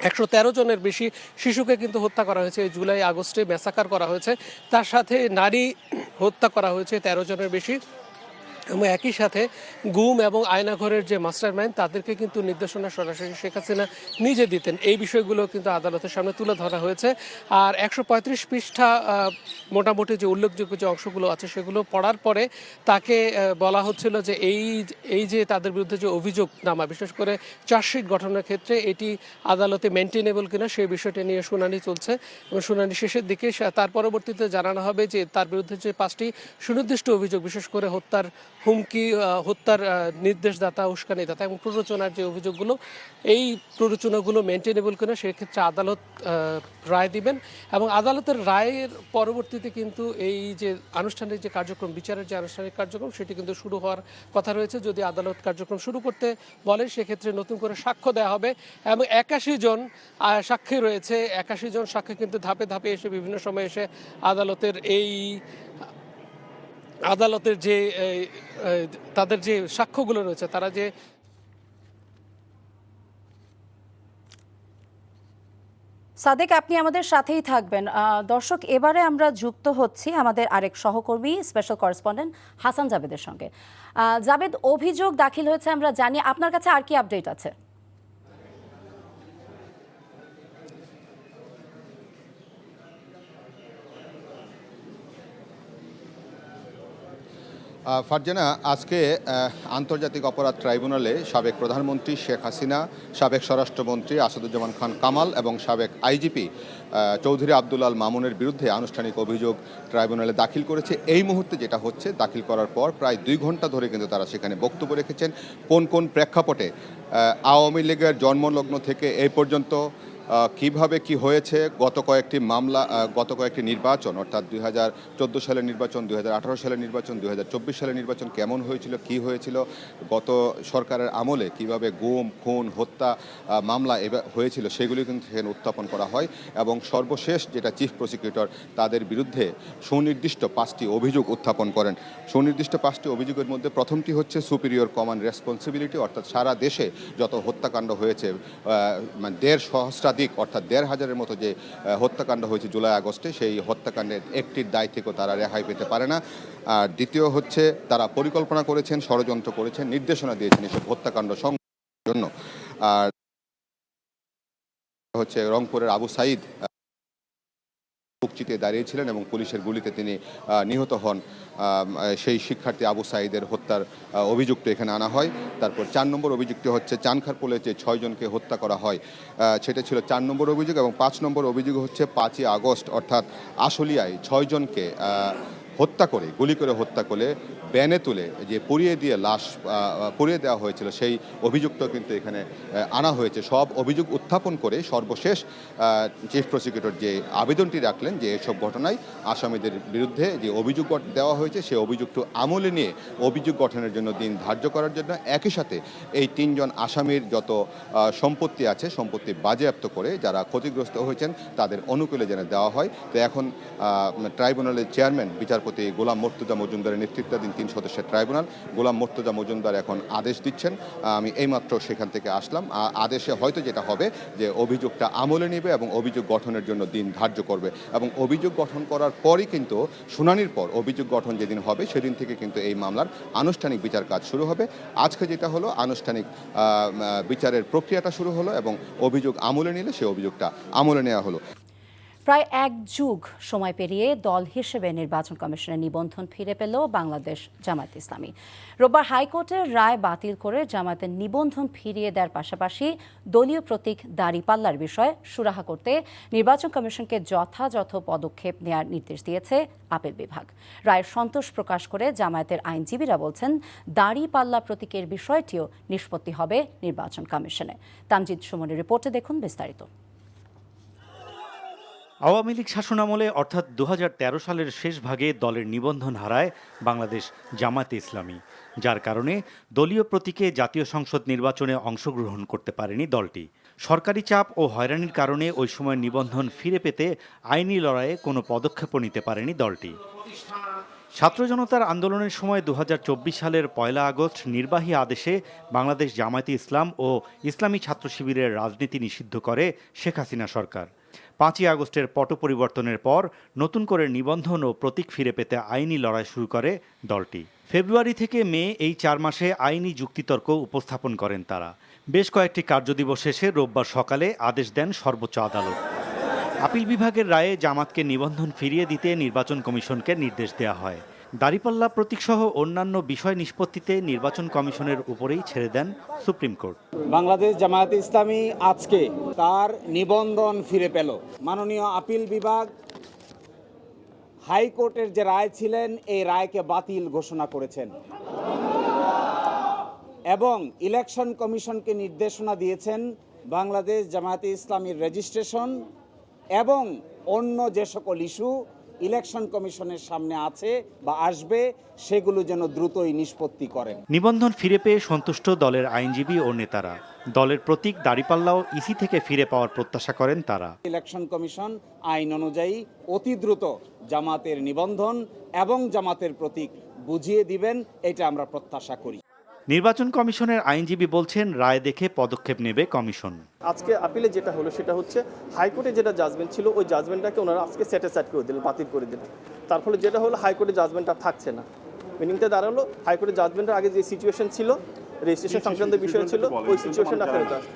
113 জনের বেশি শিশুকে কিন্তু হত্যা করা হয়েছে, জুলাই আগস্টে ম্যাসাকার করা হয়েছে, তার সাথে নারী হত্যা করা হয়েছে 13 জনের বেশি এবং একই সাথে গুম এবং আয়নাঘরের যে মাস্টারমাইন্ড তাদেরকে কিন্তু নির্দেশনা সরাসরি শেখ হাসিনা নিজে দিতেন। এই বিষয়গুলো কিন্তু আদালতের সামনে তুলে ধরা হয়েছে। আর 135 পৃষ্ঠা মোটামুটি যে উল্লেখযোগ্য যে অংশগুলো আছে সেগুলো পড়ার পরে তাকে বলা হচ্ছিল যে এই যে তাদের বিরুদ্ধে যে অভিযোগনামা, বিশেষ করে চার্জশিট গঠনের ক্ষেত্রে এটি আদালতে মেনটেনেবল কিনা সেই বিষয়টি নিয়ে শুনানি চলছে এবং শুনানি শেষের দিকে তার পরবর্তীতে জানানো হবে যে তার বিরুদ্ধে যে 5টি সুনির্দিষ্ট অভিযোগ, বিশেষ করে হত্যার হুমকি, হত্যার নির্দেশদাতা, উস্কানিদাতা এবং প্ররোচনার যে অভিযোগগুলো, এই প্ররোচনাগুলো মেনটেনেবল কিনা সেক্ষেত্রে আদালত রায় দিবেন এবং আদালতের রায়ের পরবর্তীতে কিন্তু এই যে আনুষ্ঠানিক যে কার্যক্রম, বিচারের যে আনুষ্ঠানিক কার্যক্রম সেটি কিন্তু শুরু হওয়ার কথা রয়েছে। যদি আদালত কার্যক্রম শুরু করতে বলে সেক্ষেত্রে নতুন করে সাক্ষ্য দেওয়া হবে এবং 81 জন সাক্ষী রয়েছে। 81 জন সাক্ষী কিন্তু ধাপে ধাপে এসে বিভিন্ন সময় এসে আদালতের যে তাদের যে সাক্ষ্যগুলো রয়েছে, তারা যে সাদেক, আপনি আমাদের সাথেই থাকবেন। দর্শক, এবারে আমরা যুক্ত হচ্ছি আমাদের আরেক সহকর্মী স্পেশাল করেসপন্ডেন্ট হাসান জাবেদের সঙ্গে। জাবেদ, অভিযোগ দাখিল হয়েছে আমরা জানি, আপনার কাছে আর কি আপডেট আছে? ফারজানা, আজকে আন্তর্জাতিক অপরাধ ট্রাইব্যুনালে সাবেক প্রধানমন্ত্রী শেখ হাসিনা, সাবেক স্বরাষ্ট্রমন্ত্রী আসাদুজ্জামান খান কামাল এবং সাবেক আইজিপি চৌধুরী আব্দুল আল মামুনের বিরুদ্ধে আনুষ্ঠানিক অভিযোগ ট্রাইব্যুনালে দাখিল করেছে। এই মুহূর্তে যেটা হচ্ছে, দাখিল করার পর প্রায় 2 ঘন্টা ধরে কিন্তু তারা সেখানে বক্তব্য রেখেছেন কোন কোন প্রেক্ষাপটে আওয়ামী লীগের জন্মলগ্ন থেকে এই পর্যন্ত কিভাবে কি হয়েছে, গত কয়েকটি নির্বাচন অর্থাৎ 2014 সালের নির্বাচন, 2018 সালের নির্বাচন, 2024 সালের নির্বাচন কেমন হয়েছিল, কি হয়েছিল, গত সরকারের আমলে কিভাবে গুম, খুন, হত্যা মামলা হয়েছিল, সেগুলি কিন্তু সেখানে উত্থাপন করা হয়। এবং সর্বশেষ যেটা চিফ প্রসিকিউটর তাদের বিরুদ্ধে সুনির্দিষ্ট 5টি অভিযোগ উত্থাপন করেন। সুনির্দিষ্ট 5টি অভিযোগের মধ্যে প্রথমটি হচ্ছে সুপিরিয়র কমন রেসপন্সিবিলিটি, অর্থাৎ সারা দেশে যত হত্যাকাণ্ড হয়েছে, 1.5 সহস্রাধিক অর্থাৎ 1,500-এর মতো যে হত্যাকাণ্ড হয়েছে জুলাই আগস্টে, সেই হত্যাকাণ্ডের একটির দায় থেকেও তারা রেহাই পেতে পারে না। আর দ্বিতীয় হচ্ছে তারা পরিকল্পনা করেছেন, ষড়যন্ত্র করেছেন, নির্দেশনা দিয়েছেন এসব হত্যাকাণ্ড সংঘটনের জন্য। আর হচ্ছে রংপুরের আবু সাঈদ বুকচিতে দাঁড়িয়েছিলেন এবং পুলিশের গুলিতে তিনি নিহত হন। সেই শিক্ষার্থী আবু সাঈদের হত্যার অভিযুক্ত এখানে আনা হয়। তারপর 4 নম্বর অভিযুক্ত হচ্ছে চানখারপুলে যে 6 জনকে হত্যা করা হয়, সেটা ছিল 4 নম্বর অভিযোগ। এবং 5 নম্বর অভিযোগ হচ্ছে 5ই আগস্ট অর্থাৎ আশুলিয়ায় 6 জনকে হত্যা করে, গুলি করে হত্যা করে ব্যানে তুলে যে পুড়িয়ে দেওয়া হয়েছিল, সেই অভিযুক্ত কিন্তু এখানে আনা হয়েছে। সব অভিযোগ উত্থাপন করে সর্বশেষ চিফ প্রসিকিউটর যে আবেদনটি রাখলেন যে এসব ঘটনায় আসামিদের বিরুদ্ধে যে অভিযোগ দেওয়া হয়েছে সেই অভিযোগটি আমলে নিয়ে অভিযোগ গঠনের জন্য দিন ধার্য করার জন্য, একই সাথে এই 3 জন আসামির যত সম্পত্তি আছে সম্পত্তি বাজেয়াপ্ত করে যারা ক্ষতিগ্রস্ত হয়েছেন তাদের অনুকূলে যেন দেওয়া হয়। তো এখন ট্রাইব্যুনালের চেয়ারম্যান বিচারপতি গোলাম মর্তুজা মজুমদারের নেতৃত্বাধীন 3 সদস্যের ট্রাইব্যুনাল, গোলাম মর্তুজা মজুমদার এখন আদেশ দিচ্ছেন। আমি এইমাত্র সেখান থেকে আসলাম। আদেশে হয়তো যেটা হবে যে অভিযোগটা আমলে নেবে এবং অভিযোগ গঠনের জন্য দিন ধার্য করবে। এবং অভিযোগ গঠন করার পরই কিন্তু শুনানির পর অভিযোগ গঠন যেদিন হবে সেদিন থেকে কিন্তু এই মামলার আনুষ্ঠানিক বিচার কাজ শুরু হবে। আজকে যেটা হলো আনুষ্ঠানিক বিচারের প্রক্রিয়াটা শুরু হলো এবং অভিযোগ আমলে নিলে সেই অভিযোগটা আমলে নেওয়া হলো। প্রায় 1 যুগ সময় পেরিয়ে দল হিসেবে নির্বাচন কমিশনের নিবন্ধন ফিরে পেল বাংলাদেশ জামায়াতে ইসলামী। রোববার হাইকোর্টের রায় বাতিল করে জামায়াতের নিবন্ধন ফিরিয়ে দেওয়ার পাশাপাশি দলীয় প্রতীক দাঁড়িপাল্লার বিষয়ে সুরাহা করতে নির্বাচন কমিশনকে যথাযথ পদক্ষেপ নেওয়ার নির্দেশ দিয়েছে আপিল বিভাগ। রায়ের সন্তোষ প্রকাশ করে জামায়াতের আইনজীবীরা বলছেন, দাঁড়িপাল্লা প্রতীকের বিষয়টিও নিষ্পত্তি হবে নির্বাচন কমিশনে। তামজিদ সুমনের রিপোর্টে দেখুন বিস্তারিত। আওয়ামী লীগ শাসনামলে অর্থাৎ 2013 সালের শেষ ভাগে দলের নিবন্ধন হারায় বাংলাদেশ জামায়াতে ইসলামী, যার কারণে দলীয় প্রতীকে জাতীয় সংসদ নির্বাচনে অংশগ্রহণ করতে পারেনি দলটি। সরকারি চাপ ও হয়রানির কারণে ওই সময় নিবন্ধন ফিরে পেতে আইনি লড়াইয়ে কোনো পদক্ষেপও নিতে পারেনি দলটি। ছাত্র জনতার আন্দোলনের সময় 2024 সালের 1 আগস্ট নির্বাহী আদেশে বাংলাদেশ জামায়াতে ইসলাম ও ইসলামী ছাত্র শিবিরের রাজনীতি নিষিদ্ধ করে শেখ হাসিনা সরকার। 5ই আগস্টের পট পরিবর্তনের পর নতুন করে নিবন্ধন ও প্রতীক ফিরে পেতে আইনি লড়াই শুরু করে দলটি। ফেব্রুয়ারি থেকে মে এই 4 মাসে আইনি যুক্তিতর্ক উপস্থাপন করেন তারা। বেশ কয়েকটি কার্যদিবস শেষে রোববার সকালে আদেশ দেন সর্বোচ্চ আদালত। আপিল বিভাগের রায়ে জামাতকে নিবন্ধন ফিরিয়ে দিতে নির্বাচন কমিশনকে নির্দেশ দেওয়া হয়। দাঁড়িপাল্লা প্রতীকসহ অন্যান্য বিষয় নিষ্পত্তিতে নির্বাচন কমিশনের উপরেই ছেড়ে দেন সুপ্রিম কোর্ট। বাংলাদেশ জামায়াতে ইসলামী আজকে তার নিবন্ধন ফিরে পেল। মাননীয় আপিল বিভাগ হাইকোর্টের যে রায় ছিলেন এই রায়কে বাতিল ঘোষণা করেছেন এবং ইলেকশন কমিশনকে নির্দেশনা দিয়েছেন বাংলাদেশ জামায়াতে ইসলামীর রেজিস্ট্রেশন এবং অন্য যে সকল ইস্যু ইলেকশন কমিশনের সামনে আছে বা আসবে সেগুলো যেন দ্রুতই নিষ্পত্তি করেন। নিবন্ধন ফিরে পেয়ে সন্তুষ্ট দলের আইনজীবী ও নেতারা। দলের প্রতীক দাঁড়িপাল্লাও ইসি থেকে ফিরে পাওয়ার প্রত্যাশা করেন তারা। ইলেকশন কমিশন আইন অনুযায়ী অতি দ্রুত জামাতের নিবন্ধন এবং জামাতের প্রতীক বুঝিয়ে দিবেন, এটা আমরা প্রত্যাশা করি। নির্বাচন কমিশনের আইনজীবী বলছেন, রায় দেখে পদক্ষেপ নেবে কমিশন। আজকে আপিলে যেটা হলো সেটা হচ্ছে হাইকোর্টে যেটা জাজমেন্ট ছিল ওই জাজমেন্টটাকে ওনারা আজকে সেটিসফাইড করে দিলেন, বাতিল করে দিলেন। তার ফলে যেটা হলো হাইকোর্টের জাজমেন্টটা থাকছে না। মিনিংটা দাঁড়ালো হাইকোর্টের জাজমেন্টের আগে যে সিচুয়েশন ছিল, রেজিস্ট্রেশন সংক্রান্ত বিষয় ছিল, ওই সিচুয়েশনটা ফেরত আসবে।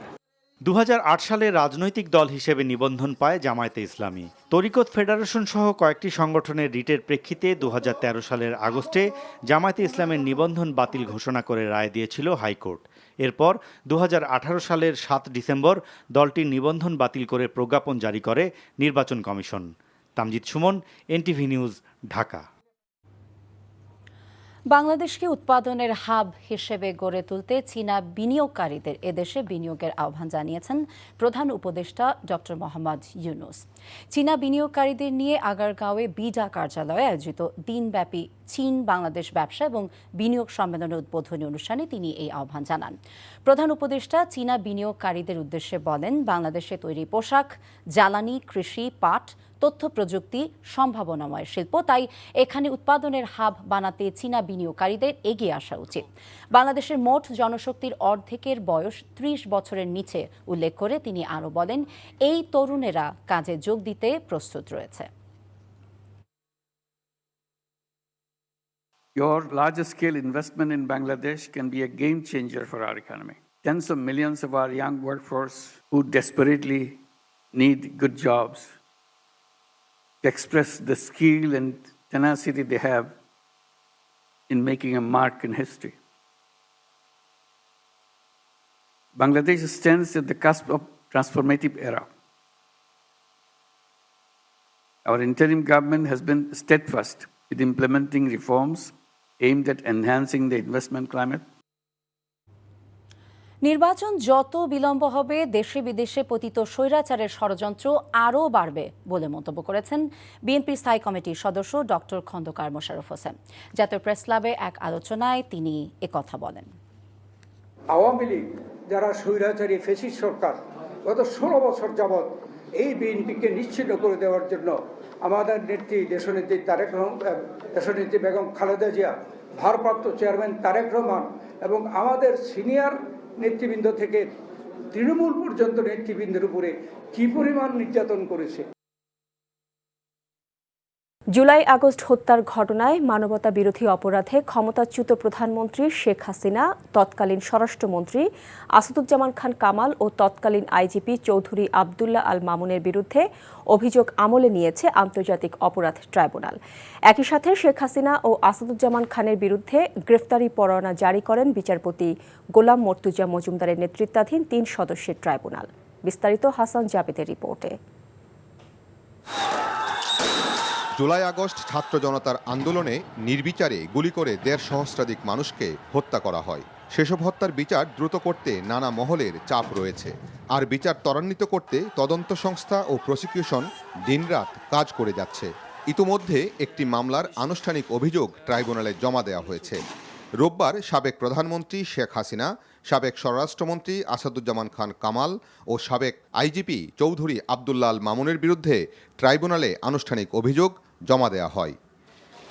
2008 সালে রাজনৈতিক দল হিসেবে নিবন্ধন পায় জামায়াতে ইসলামী। তরিকত ফেডারেশন সহ কয়েকটি সংগঠনের রিটের প্রেক্ষিতে 2013 সালের আগস্টে জামায়াতে ইসলামের নিবন্ধন বাতিল ঘোষণা করে রায় দিয়েছিল হাইকোর্ট। এরপর 2018 সালের 7 ডিসেম্বর দলটির নিবন্ধন বাতিল করে প্রজ্ঞাপন জারি করে নির্বাচন commission. Tamjid Suman, NTV news, Dhaka. বাংলাদেশকে উৎপাদনের হাব হিসেবে গড়ে তুলতে চীনা বিনিয়োগকারীদের এদেশে বিনিয়োগের আহ্বান জানিয়েছেন প্রধান উপদেষ্টা ডক্টর মোহাম্মদ ইউনূস। চীনা বিনিয়োগকারীদের নিয়ে আগারগাঁওয়ে বিডা কার্যালয়ে আয়োজিত দিনব্যাপী চীন বাংলাদেশ ব্যবসা এবং বিনিয়োগ সম্মেলনের উদ্বোধনী অনুষ্ঠানে তিনি এই আহ্বান জানান। প্রধান উপদেষ্টা চীনা বিনিয়োগকারীদের উদ্দেশ্যে বলেন, বাংলাদেশে তৈরি পোশাক, জ্বালানি, কৃষি, পাট, তথ্য প্রযুক্তি সম্ভাবনাময় শিল্প, তাই এখানে উৎপাদনের হাব বানাতে চীনা বিনিয়োগকারীদের এগিয়ে আসা উচিত। বাংলাদেশের মোট জনশক্তির অর্ধেকের বয়স 30 বছরের নিচে উল্লেখ করে তিনি আরও বলেন, এই তরুণেরা কাজে যোগ দিতে প্রস্তুত রয়েছে। Your large-scale investment in Bangladesh can be a game changer for our economy. Tens of millions of our young workforce who desperately need good jobs to express the skill and tenacity they have in making a mark in history. Bangladesh stands at the cusp of transformative era. Our interim government has been steadfast with implementing reforms aimed at enhancing the investment climate. নির্বাচন যত বিলম্ব হবে, দেশে বিদেশে পতিত স্বৈরাচারের ষড়যন্ত্র আরও বাড়বে বলে মন্তব্য করেছেন বিএনপির স্থায়ী কমিটির সদস্য ডক্টর খন্দকার মোশাররফ হোসেন। জাতীয় প্রেস ক্লাবে এক আলোচনায় তিনি একথা বলেন। আওয়ামী লীগ যারা স্বৈরাচারী ফ্যাসিস্ট সরকার গত 16 বছর যাবৎ এই বিএনপিকে নিশ্চিহ্ন করে দেওয়ার জন্য আমাদের নেত্রী দেশনেত্রী বেগম খালেদা জিয়া, ভারপ্রাপ্ত চেয়ারম্যান তারেক রহমান এবং আমাদের সিনিয়র নেতৃবৃন্দ থেকে তৃণমূল পর্যন্ত নেতৃবৃন্দের উপরে কি পরিমাণ নির্যাতন করেছে। জুলাই আগস্ট হত্যার ঘটনায় মানবতা বিরোধী অপরাধে ক্ষমতাচ্যুত প্রধানমন্ত্রী শেখ হাসিনা, তৎকালীন স্বরাষ্ট্রমন্ত্রী আসাদুজ্জামান খান কামাল ও তৎকালীন আইজিপি চৌধুরী আবদুল্লাহ আল মামুনের বিরুদ্ধে অভিযোগ আমলে নিয়েছে আন্তর্জাতিক অপরাধ ট্রাইব্যুনাল। একই সাথে শেখ হাসিনা ও আসাদুজ্জামান খানের বিরুদ্ধে গ্রেফতারি পরোয়ানা জারি করেন বিচারপতি গোলাম মর্তুজা মজুমদারের নেতৃত্বাধীন 3 সদস্যের ট্রাইব্যুনাল। বিস্তারিত হাসান জাবেদের রিপোর্টে। জুলাই আগস্ট ছাত্র জনতার আন্দোলনে নির্বিচারে গুলি করে 1.5 সহস্রাধিক মানুষকে হত্যা করা হয়। সেসব হত্যার বিচার দ্রুত করতে নানা মহলের চাপ রয়েছে। আর বিচার ত্বরান্বিত করতে তদন্ত সংস্থা ও প্রসিকিউশন দিনরাত কাজ করে যাচ্ছে। ইতোমধ্যে একটি মামলার আনুষ্ঠানিক অভিযোগ ট্রাইব্যুনালে জমা দেওয়া হয়েছে। রোববার সাবেক প্রধানমন্ত্রী শেখ হাসিনা, সাবেক স্বরাষ্ট্রমন্ত্রী আসাদুজ্জামান খান কামাল ও সাবেক আইজিপি চৌধুরী আবদুল্লাহ আল মামুনের বিরুদ্ধে ট্রাইব্যুনালে আনুষ্ঠানিক অভিযোগ জমা দেওয়া হয়।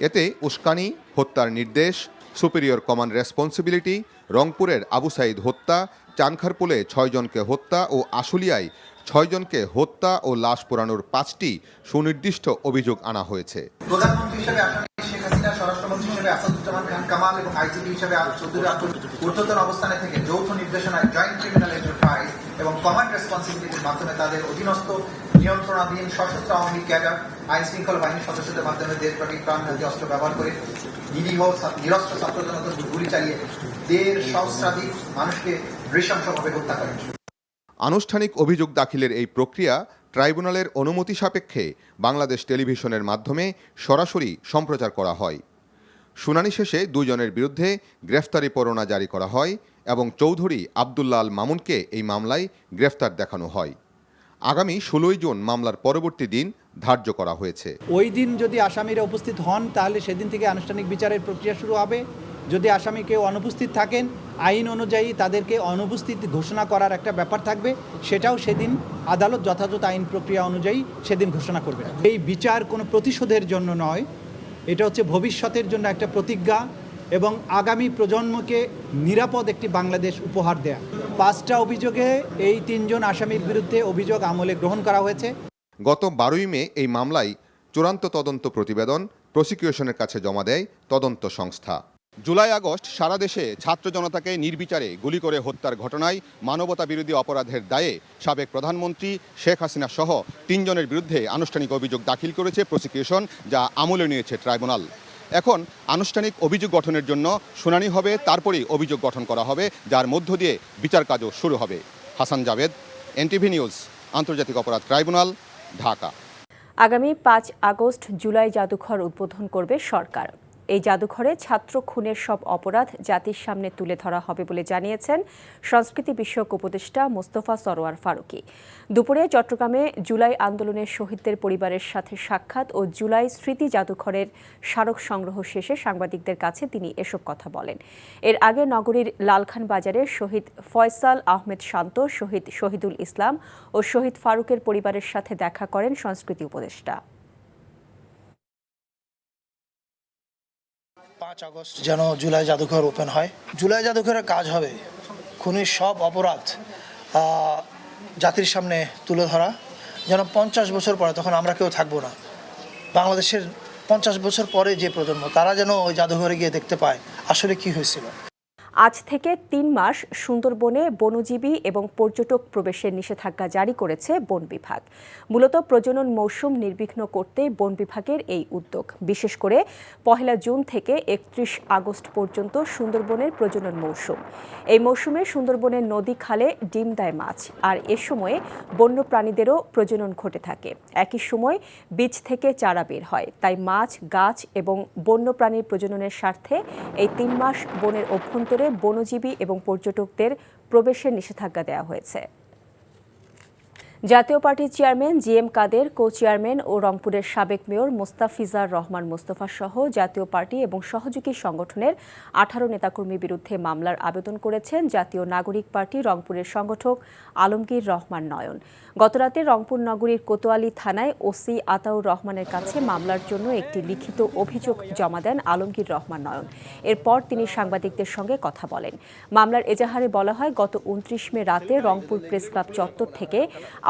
এতে উস্কানি, হত্যার নির্দেশ, সুপিরিয়র কমান্ড রেসপন্সিবিলিটি, রংপুরের আবু সাইদ হত্যা, চানখারপুলে 6 জনকে হত্যা ও আশুলিয়ায় 6 জনকে হত্যা ও লাশ পোড়ানোর 5টি সুনির্দিষ্ট অভিযোগ আনা হয়েছে। প্রধানমন্ত্রী হিসেবে শেখ হাসিনা, স্বরাষ্ট্রমন্ত্রী হিসেবে আসাদুজ্জামান খান কামাল এবং আইজিপি হিসেবে চৌধুরী ঊর্ধ্বতন অবস্থানে থেকে যৌথ নির্দেশনায় জয়েন্ট ক্রিমিনাল এন্টারপ্রাইজ এবং কমান্ড রেসপন্সিবিলিটির মাধ্যমে তাদের অধীনস্থ নিয়ন্ত্রণাধীন সশস্ত্র আওয়ামী ক্যাডার, আইন শৃঙ্খলা বাহিনীর সদস্যদের মাধ্যমে দেশব্যাপী প্রাণঘাতী অস্ত্র ব্যবহার করে নিরীহ নিরস্ত্র ছাত্র জনতার গুলি চালিয়ে 1.5 সহস্রাধিক মানুষকে নৃশংসভাবে হত্যা করেন। আনুষ্ঠানিক অভিযোগ দাখিলের এই প্রক্রিয়া ট্রাইব্যুনালের অনুমতি সাপেক্ষে বাংলাদেশ টেলিভিশনের মাধ্যমে সরাসরি সম্প্রচার করা হয়। শুনানি শেষে 2 জনের বিরুদ্ধে গ্রেফতারি পরোয়ানা জারি করা হয় এবং চৌধুরী আবদুল্লাহ আল মামুনকে এই মামলায় গ্রেফতার দেখানো হয়। আগামী 16 জুন মামলার পরবর্তী দিন ধার্য করা হয়েছে। ওই দিন যদি আসামিরা উপস্থিত হন তাহলে সেদিন থেকে আনুষ্ঠানিক বিচারের প্রক্রিয়া শুরু হবে। যদি আসামি কেউ অনুপস্থিত থাকেন, আইন অনুযায়ী তাদেরকে অনুপস্থিত ঘোষণা করার একটা ব্যাপার থাকবে, সেটাও সেদিন আদালত যথাযথ আইন প্রক্রিয়া অনুযায়ী সেদিন ঘোষণা করবে। এই বিচার কোনো প্রতিশোধের জন্য নয়, এটা হচ্ছে ভবিষ্যতের জন্য একটা প্রতিজ্ঞা এবং আগামী প্রজন্মকে নিরাপদ একটি বাংলাদেশ উপহার দেয়া। 5টা অভিযোগে এই 3 জন আসামির বিরুদ্ধে অভিযোগ আমলে গ্রহণ করা হয়েছে। গত 12ই মে এই মামলায় চূড়ান্ত তদন্ত প্রতিবেদন প্রসিকিউশনের কাছে জমা দেয় তদন্ত সংস্থা। জুলাই আগস্ট সারা দেশে ছাত্র জনতাকে নির্বিচারে গুলি করে হত্যার ঘটনায় মানবতা বিরোধী অপরাধের দায়ে সাবেক প্রধানমন্ত্রী শেখ হাসিনা সহ 3 জনের বিরুদ্ধে আনুষ্ঠানিক অভিযোগ দাখিল করেছে প্রসিকিউশন, যা আমলে নিয়েছে ট্রাইব্যুনাল। এখন আনুষ্ঠানিক অভিযোগ গঠনের জন্য শুনানি হবে, তারপরেই অভিযোগ গঠন করা হবে, যার মধ্য দিয়ে বিচার কাজও শুরু হবে। হাসান জাবেদ, এনটিভি নিউজ, আন্তর্জাতিক অপরাধ ট্রাইব্যুনাল, ঢাকা। আগামী 5 আগস্ট জুলাই জাদুঘর উদ্বোধন করবে সরকার। এই জাদুঘরে ছাত্র খুনের সব অপরাধ জাতির সামনে তুলে ধরা হবে বলে জানিয়েছেন সংস্কৃতি বিষয়ক উপদেষ্টা মোস্তফা সরোয়ার ফারুকী। দুপুরে চট্টগ্রামে জুলাই আন্দোলনের শহীদদের পরিবারের সাথে সাক্ষাৎ ও জুলাই স্মৃতি জাদুঘরের স্মারক সংগ্রহ শেষে সাংবাদিকদের কাছে তিনি এসব কথা বলেন। এর আগে নগরীর লালখান বাজারে শহীদ ফয়সাল আহমেদ শান্ত, শহীদ শহীদুল ইসলাম ও শহীদ ফারুকের পরিবারের সাথে দেখা করেন সংস্কৃতি উপদেষ্টা। 5 আগস্ট যেন জুলাই জাদুঘর ওপেন হয়। জুলাই জাদুঘরের কাজ হবে খুনির সব অপরাধ জাতির সামনে তুলে ধরা, যেন 50 বছর পরে, তখন আমরা কেউ থাকবো না, বাংলাদেশের 50 বছর পরে যে প্রজন্ম, তারা যেন ওই জাদুঘরে গিয়ে দেখতে পায় আসলে কি হয়েছিল। আজ থেকে 3 মাস সুন্দরবনে বনজীবী এবং পর্যটক প্রবেশের নিষেধাজ্ঞা জারি করেছে বন বিভাগ। মূলত প্রজনন মৌসুম নির্বিঘ্ন করতে বন বিভাগের এই উদ্যোগ। বিশেষ করে 1 জুন থেকে 31 আগস্ট পর্যন্ত সুন্দরবনের প্রজনন মৌসুম। এই মৌসুমে সুন্দরবনের নদী খালে ডিম দেয় মাছ, আর এ সময়ে বন্য প্রাণীদেরও প্রজনন ঘটে থাকে। একই সময় বীজ থেকে চারা বের হয়, তাই মাছ, গাছ এবং বন্য প্রাণীর প্রজননের স্বার্থে এই 3 মাস বনের অভ্যন্তরে বনজীবী এবং পর্যটকদের প্রবেশের নিষেধাজ্ঞা দেওয়া হয়েছে। জাতীয় পার্টির চেয়ারম্যান জিএম কাদের, কো চেয়ারম্যান ও রংপুরের সাবেক মেয়র মোস্তাফিজার রহমান মোস্তফা সহ জাতীয় পার্টি এবং সহযোগী সংগঠনের 18 নেতাকর্মীর বিরুদ্ধে মামলার আবেদন করেছেন জাতীয় নাগরিক পার্টি রংপুরের সংগঠক আলমগীর রহমান নয়ন। গতরাতে রংপুর নগরীর কোতোয়ালি থানায় ওসি আতাউর রহমানের কাছে মামলার জন্য একটি লিখিত অভিযোগ জমা দেন আলমগীর রহমান নয়ন। এরপর তিনি সাংবাদিকদের সঙ্গে কথা বলেন। মামলার এজাহারে বলা হয়, গত 29 মে রাতে রংপুর প্রেস ক্লাব চত্বর থেকে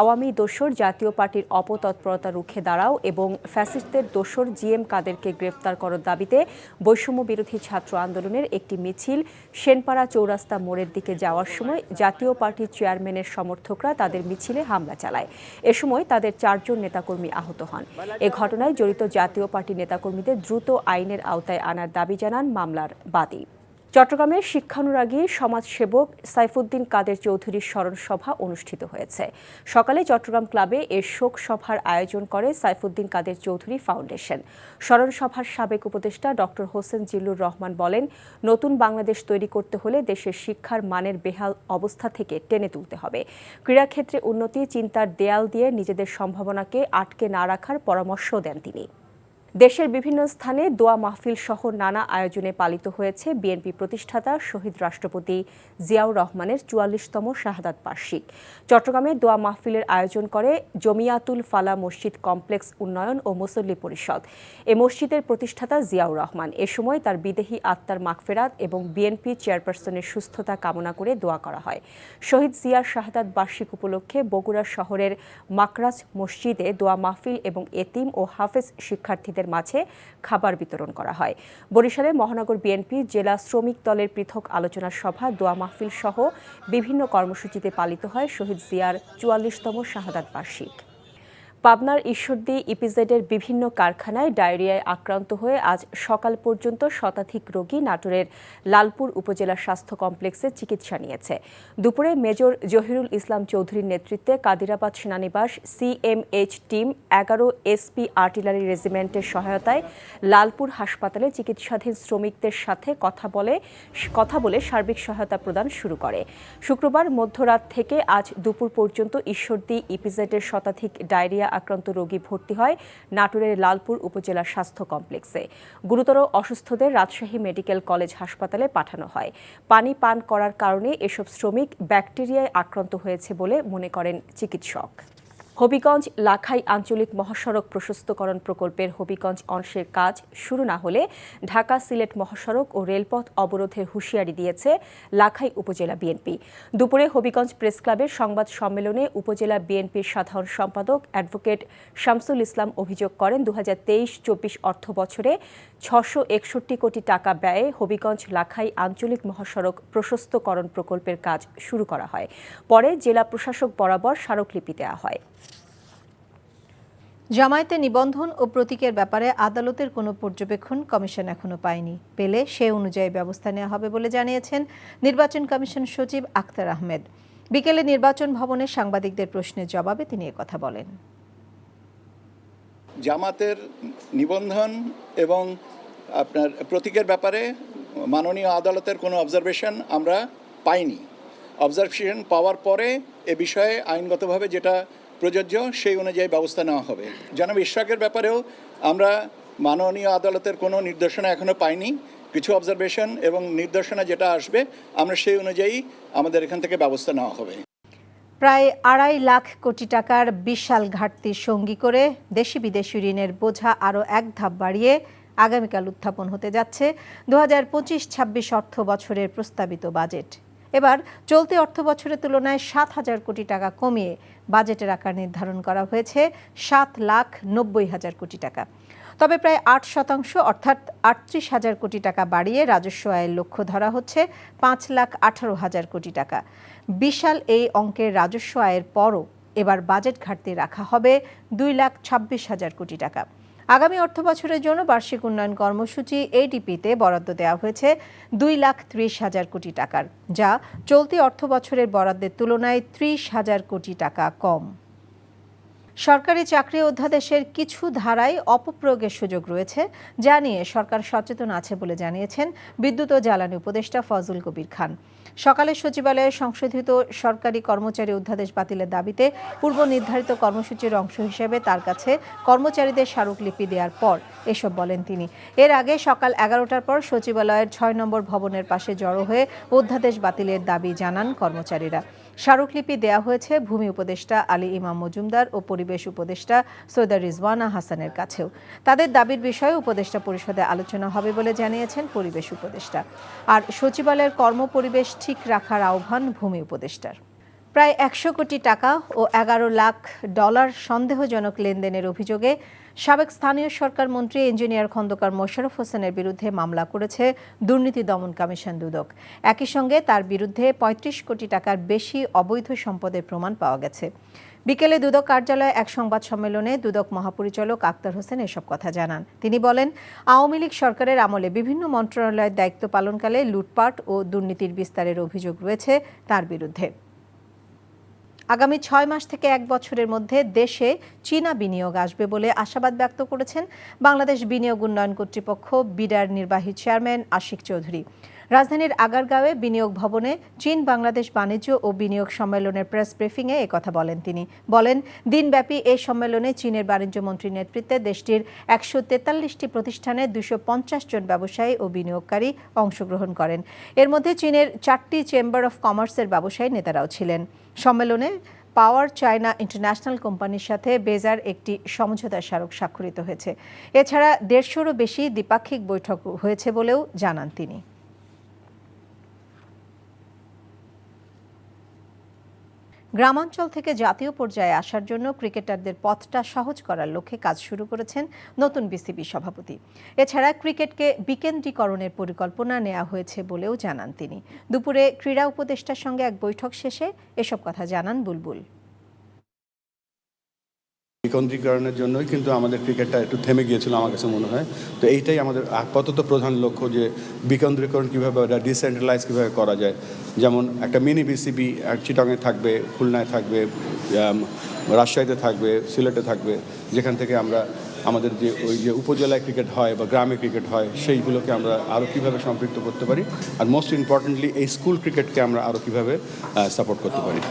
আওয়ামী দোসর জাতীয় পার্টির অপতৎপরতা রুখে দাঁড়াও এবং ফ্যাসিস্টদের দোসর জিএম কাদেরকে গ্রেফতার করার দাবিতে বৈষম্য বিরোধী ছাত্র আন্দোলনের একটি মিছিল সেনপাড়া চৌরাস্তা মোড়ের দিকে যাওয়ার সময় জাতীয় পার্টির চেয়ারম্যানের সমর্থকরা তাদের মিছিলে হামলা চালায়। এ সময় তাদের 4 জন নেতাকর্মী আহত হন। এ ঘটনায় জড়িত জাতীয় পার্টির নেতাকর্মীদের দ্রুত আইনের আওতায় আনার দাবি জানান মামলার বাদী। চট্টগ্রামের শিক্ষানুরাগী সমাজসেবক সাইফুদ্দিন কাদের চৌধুরীর স্মরণ সভা অনুষ্ঠিত হয়েছে। সকালে চট্টগ্রাম ক্লাবে এর শোক সভার আয়োজন করে সাইফুদ্দিন কাদের চৌধুরী ফাউন্ডেশন। স্মরণ সভার সাবেক উপদেষ্টা ডক্টর হোসেন জিল্লুর রহমান বলেন, নতুন বাংলাদেশ তৈরি করতে হলে দেশের শিক্ষার মানের বেহাল অবস্থা থেকে টেনে তুলতে হবে। ক্রীড়াক্ষেত্রে উন্নতি, চিন্তার দেয়াল দিয়ে নিজেদের সম্ভাবনাকে আটকে না রাখার পরামর্শ দেন তিনি। দেশের বিভিন্ন স্থানে দোয়া মাহফিল সহ নানা আয়োজনে পালিত হয়েছে বিএনপি প্রতিষ্ঠাতা শহীদ রাষ্ট্রপতি জিয়াউর রহমানের 44তম শাহাদাত বার্ষিক। চট্টগ্রামে দোয়া মাহফিলের আয়োজন করে জমিয়াতুল ফালা মসজিদ কমপ্লেক্স উন্নয়ন ও মুসল্লি পরিষদ। এ মসজিদের প্রতিষ্ঠাতা জিয়াউর রহমান এ সময় তার বিদেহী আত্মার মাগফিরাত এবং বিএনপি চেয়ারপারসনের সুস্থতা কামনা করে দোয়া করা হয়। শহীদ জিয়ার শাহাদাত বার্ষিক উপলক্ষে বগুড়া শহরের মাকরাজ মসজিদে দোয়া মাহফিল এবং এতিম ও হাফেজ শিক্ষার্থীদের মাঝে খাবার বিতরণ করা হয়। বরিশালে মহানগর বিএনপি জেলা শ্রমিক দলের পৃথক আলোচনা সভা, দোয়া মাহফিল সহ বিভিন্ন কর্মসূচিতে পালিত হয় শহীদ জিয়ার 44তম শাহাদাত বার্ষিক। পাবনার ঈশ্বরদী ইপিজেডের বিভিন্ন কারখানায় ডায়রিয়ায় আক্রান্ত হয়ে আজ সকাল পর্যন্ত শতাধিক রোগী নাটোরের লালপুর উপজেলা স্বাস্থ্য কমপ্লেক্সে চিকিৎসা নিয়েছে। দুপুরে মেজর জহিরুল ইসলাম চৌধুরীর নেতৃত্বে কাদিরাবাদ সেনানিবাস সিএমএইচ টিম 11 এসপি আর্টিলারি রেজিমেন্টের সহায়তায় লালপুর হাসপাতালে চিকিৎসাধীন শ্রমিকদের সাথে কথা বলে সার্বিক সহায়তা প্রদান শুরু করে। শুক্রবার মধ্যরাত থেকে আজ দুপুর পর্যন্ত ঈশ্বরদী ইপিজেডের শতাধিক ডায়রিয়া আক্রান্ত রোগী ভর্তি হয় নাটোরের লালপুর উপজেলা স্বাস্থ্য কমপ্লেক্সে। গুরুতর অসুস্থদের রাজশাহী মেডিকেল কলেজ হাসপাতালে পাঠানো হয়। পানি পান করার কারণে এসব শ্রমিক ব্যাকটেরিয়ায় আক্রান্ত হয়েছে বলে মনে করেন চিকিৎসক। হবিগঞ্জ লাখাই আঞ্চলিক মহাসড়ক প্রশস্তকরণ প্রকল্পের হবিগঞ্জ অংশের কাজ শুরু না হলে ঢাকা সিলেট মহাসড়ক ও রেলপথ অবরোধের হুঁশিয়ারি দিয়েছে লাখাই উপজেলা বিএনপি। দুপুরে হবিগঞ্জ প্রেস ক্লাবের সংবাদ সম্মেলনে উপজেলা বিএনপির সাধারণ সম্পাদক অ্যাডভোকেট শামসুল ইসলাম অভিযোগ করেন 2023-24 অর্থ বছরে 661 কোটি টাকা ব্যয়ে হবিগঞ্জ লাখাই আঞ্চলিক মহাসড়ক প্রশস্তকরণ প্রকল্পের কাজ শুরু করা হয়। পরে জেলা প্রশাসক বরাবর স্মারকলিপি দেওয়া হয়। জামায়াতে নিবন্ধন ও প্রতীকের ব্যাপারে আদালতের কোনো পর্যবেক্ষণ কমিশন এখনো পায়নি। পেলে সে অনুযায়ী ব্যবস্থা নেওয়া হবে বলে জানিয়েছেন নির্বাচন কমিশন সচিব আখতার আহমেদ। বিকেলে নির্বাচন ভবনে সাংবাদিকদের প্রশ্নের জবাবে তিনি একথা বলেন। জামাতের নিবন্ধন এবং আপনার প্রতীকের ব্যাপারে মাননীয় আদালতের কোনো অবজারভেশন আমরা পাইনি। অবজারভেশন পাওয়ার পরে এ বিষয়ে আইনগতভাবে যেটা প্রযোজ্য সেই অনুযায়ী ব্যবস্থা নেওয়া হবে। জনাব ইশরাকের ব্যাপারেও আমরা মাননীয় আদালতের কোনো নির্দেশনা এখনও পাইনি। কিছু অবজারভেশন এবং নির্দেশনা যেটা আসবে আমরা সেই অনুযায়ী আমাদের এখান থেকে ব্যবস্থা নেওয়া হবে। প্রায় 2.5 লাখ কোটি টাকার বিশাল ঘাটতির সঙ্গী করে দেশি বিদেশি ঋণের বোঝা আরও এক ধাপ বাড়িয়ে আগামীকাল উত্থাপন হতে যাচ্ছে 2025-26 অর্থ বছরের প্রস্তাবিত বাজেট। এবার চলতি অর্থ বছরের তুলনায় 7,000 কোটি টাকা কমিয়ে বাজেটের আকার নির্ধারণ করা হয়েছে 7,90,000 কোটি টাকা। তবে প্রায় 8% অর্থাৎ 38,000 কোটি টাকা বাড়িয়ে রাজস্ব আয়ের লক্ষ্য ধরা হচ্ছে 5,18,000 কোটি টাকা। বিশাল এই অঙ্কের রাজস্ব আয়ের পরও এবার বাজেট ঘাটতি রাখা হবে 2,26,000 কোটি টাকা। আগামী অর্থ বছরের জন্য বার্ষিক উন্নয়ন কর্মসূচি এডিপিতে বরাদ্দ দেওয়া হয়েছে 2,30,000 কোটি টাকার, যা চলতি অর্থ বছরের বরাদ্দের তুলনায় 30,000 কোটি টাকা কম। সরকারি চাকরি অধ্যাদেশের কিছু ধারায় অপপ্রয়োগের সুযোগ রয়েছে, যা নিয়ে সরকার সচেতন আছে বলে জানিয়েছেন বিদ্যুৎ ও জ্বালানি উপদেষ্টা ফজল কবির খান। সকালে সচিবালয়ে সংশোধিত সরকারি কর্মচারী অধ্যাদেশ বাতিলের দাবিতে পূর্ব নির্ধারিত কর্মসূচির অংশ হিসেবে তার কাছে কর্মচারীদের স্মারকলিপি দেওয়ার পর এসব বলেন তিনি। এর আগে সকাল 11টার পর সচিবালয়ের 6 নম্বর ভবনের পাশে জড়ো হয়ে অধ্যাদেশ বাতিলের দাবি জানান কর্মচারীরা। স্মারকলিপি দেওয়া হয়েছে ভূমি উপদেষ্টা আলী ইমাম মজুমদার ও পরিবেশ উপদেষ্টা সৈয়দা রিজওয়ানা হাসানের কাছেও। তাদের দাবির বিষয়ে উপদেষ্টা পরিষদে আলোচনা হবে বলে জানিয়েছেন পরিবেশ উপদেষ্টা। আর সচিবালয়ের কর্মপরিবেশ ঠিক রাখার আহ্বান ভূমি উপদেষ্টার। প্রায় 100 কোটি টাকা ও $11 লাখ সন্দেহজনক লেনদেনের অভিযোগে সাবেক স্থানীয় সরকার মন্ত্রী ইঞ্জিনিয়ার খন্দকার মোশাররফ হোসেনের বিরুদ্ধে মামলা করেছে দুর্নীতি দমন কমিশন দুদক। একই সঙ্গে তার বিরুদ্ধে 35 কোটি টাকার বেশি অবৈধ সম্পদের প্রমাণ পাওয়া গেছে। বিকেলে দুদক কার্যালয়ে এক সংবাদ সম্মেলনে দুদক মহাপরিচালক আক্তার হোসেন এসব কথা জানান। তিনি বলেন, আওয়ামী লীগ সরকারের আমলে বিভিন্ন মন্ত্রণালয়ের দায়িত্ব পালনকালে লুটপাট ও দুর্নীতির বিস্তারের অভিযোগ রয়েছে তার বিরুদ্ধে। আগামী 6 মাস থেকে 1 বছরের মধ্যে দেশে চীনা বিনিয়োগ আসবে বলে আশাবাদ ব্যক্ত করেছেন বাংলাদেশ বিনিয়োগ উন্নয়ন কর্তৃপক্ষ বিডার নির্বাহী চেয়ারম্যান আশিক চৌধুরী। রাজধানীর আগারগাঁওয়ে বিনিয়োগ ভবনে চীন বাংলাদেশ বাণিজ্য ও বিনিয়োগ সম্মেলনের প্রেস ব্রিফিংয়ে একথা বলেন তিনি। বলেন, দিনব্যাপী এই সম্মেলনে চীনের বাণিজ্য মন্ত্রীর নেতৃত্বে দেশটির 143টি প্রতিষ্ঠানে 250 জন ব্যবসায়ী ও বিনিয়োগকারী অংশগ্রহণ করেন। এর মধ্যে চীনের 4টি চেম্বার অফ কমার্সের ব্যবসায়ী নেতারাও ছিলেন। সম্মেলনে পাওয়ার চায়না ইন্টারন্যাশনাল কোম্পানির সাথে বেজার একটি সমঝোতা স্মারক স্বাক্ষরিত হয়েছে। এছাড়া 150-রও বেশি দ্বিপাক্ষিক বৈঠক হয়েছে বলেও জানান তিনি। গ্রামাঞ্চল থেকে জাতীয় পর্যায়ে আসার জন্য ক্রিকেটারদের পথটা সহজ করার লক্ষ্যে কাজ শুরু করেছেন নতুন বিসিবি সভাপতি। এছাড়া ক্রিকেটকে বিকেন্দ্রীকরণের পরিকল্পনা নেওয়া হয়েছে বলেও জানান তিনি। দুপুরে ক্রীড়া উপদেষ্টার সঙ্গে এক বৈঠক শেষে এসব কথা জানান বুলবুল। বিকেন্দ্রীকরণের জন্যই কিন্তু আমাদের ক্রিকেটটা একটু থেমে গিয়েছিল আমার কাছে মনে হয়। তো এইটাই আমাদের আপাতত প্রধান লক্ষ্য, যে বিকেন্দ্রীকরণ কীভাবে, ডিসেন্ট্রালাইজ কীভাবে করা যায়। যেমন একটা মিনি বিসিবি চিটাগাংয়ে থাকবে, খুলনায় থাকবে, রাজশাহীতে থাকবে, সিলেটে থাকবে, যেখান থেকে আমরা আমাদের যে ওই যে উপজেলায় ক্রিকেট হয় বা গ্রামে ক্রিকেট হয় সেইগুলোকে আমরা আরও কীভাবে সম্পৃক্ত করতে পারি, আর মোস্ট ইম্পর্টেন্টলি এই স্কুল ক্রিকেটকে আমরা আরও কীভাবে সাপোর্ট করতে পারি।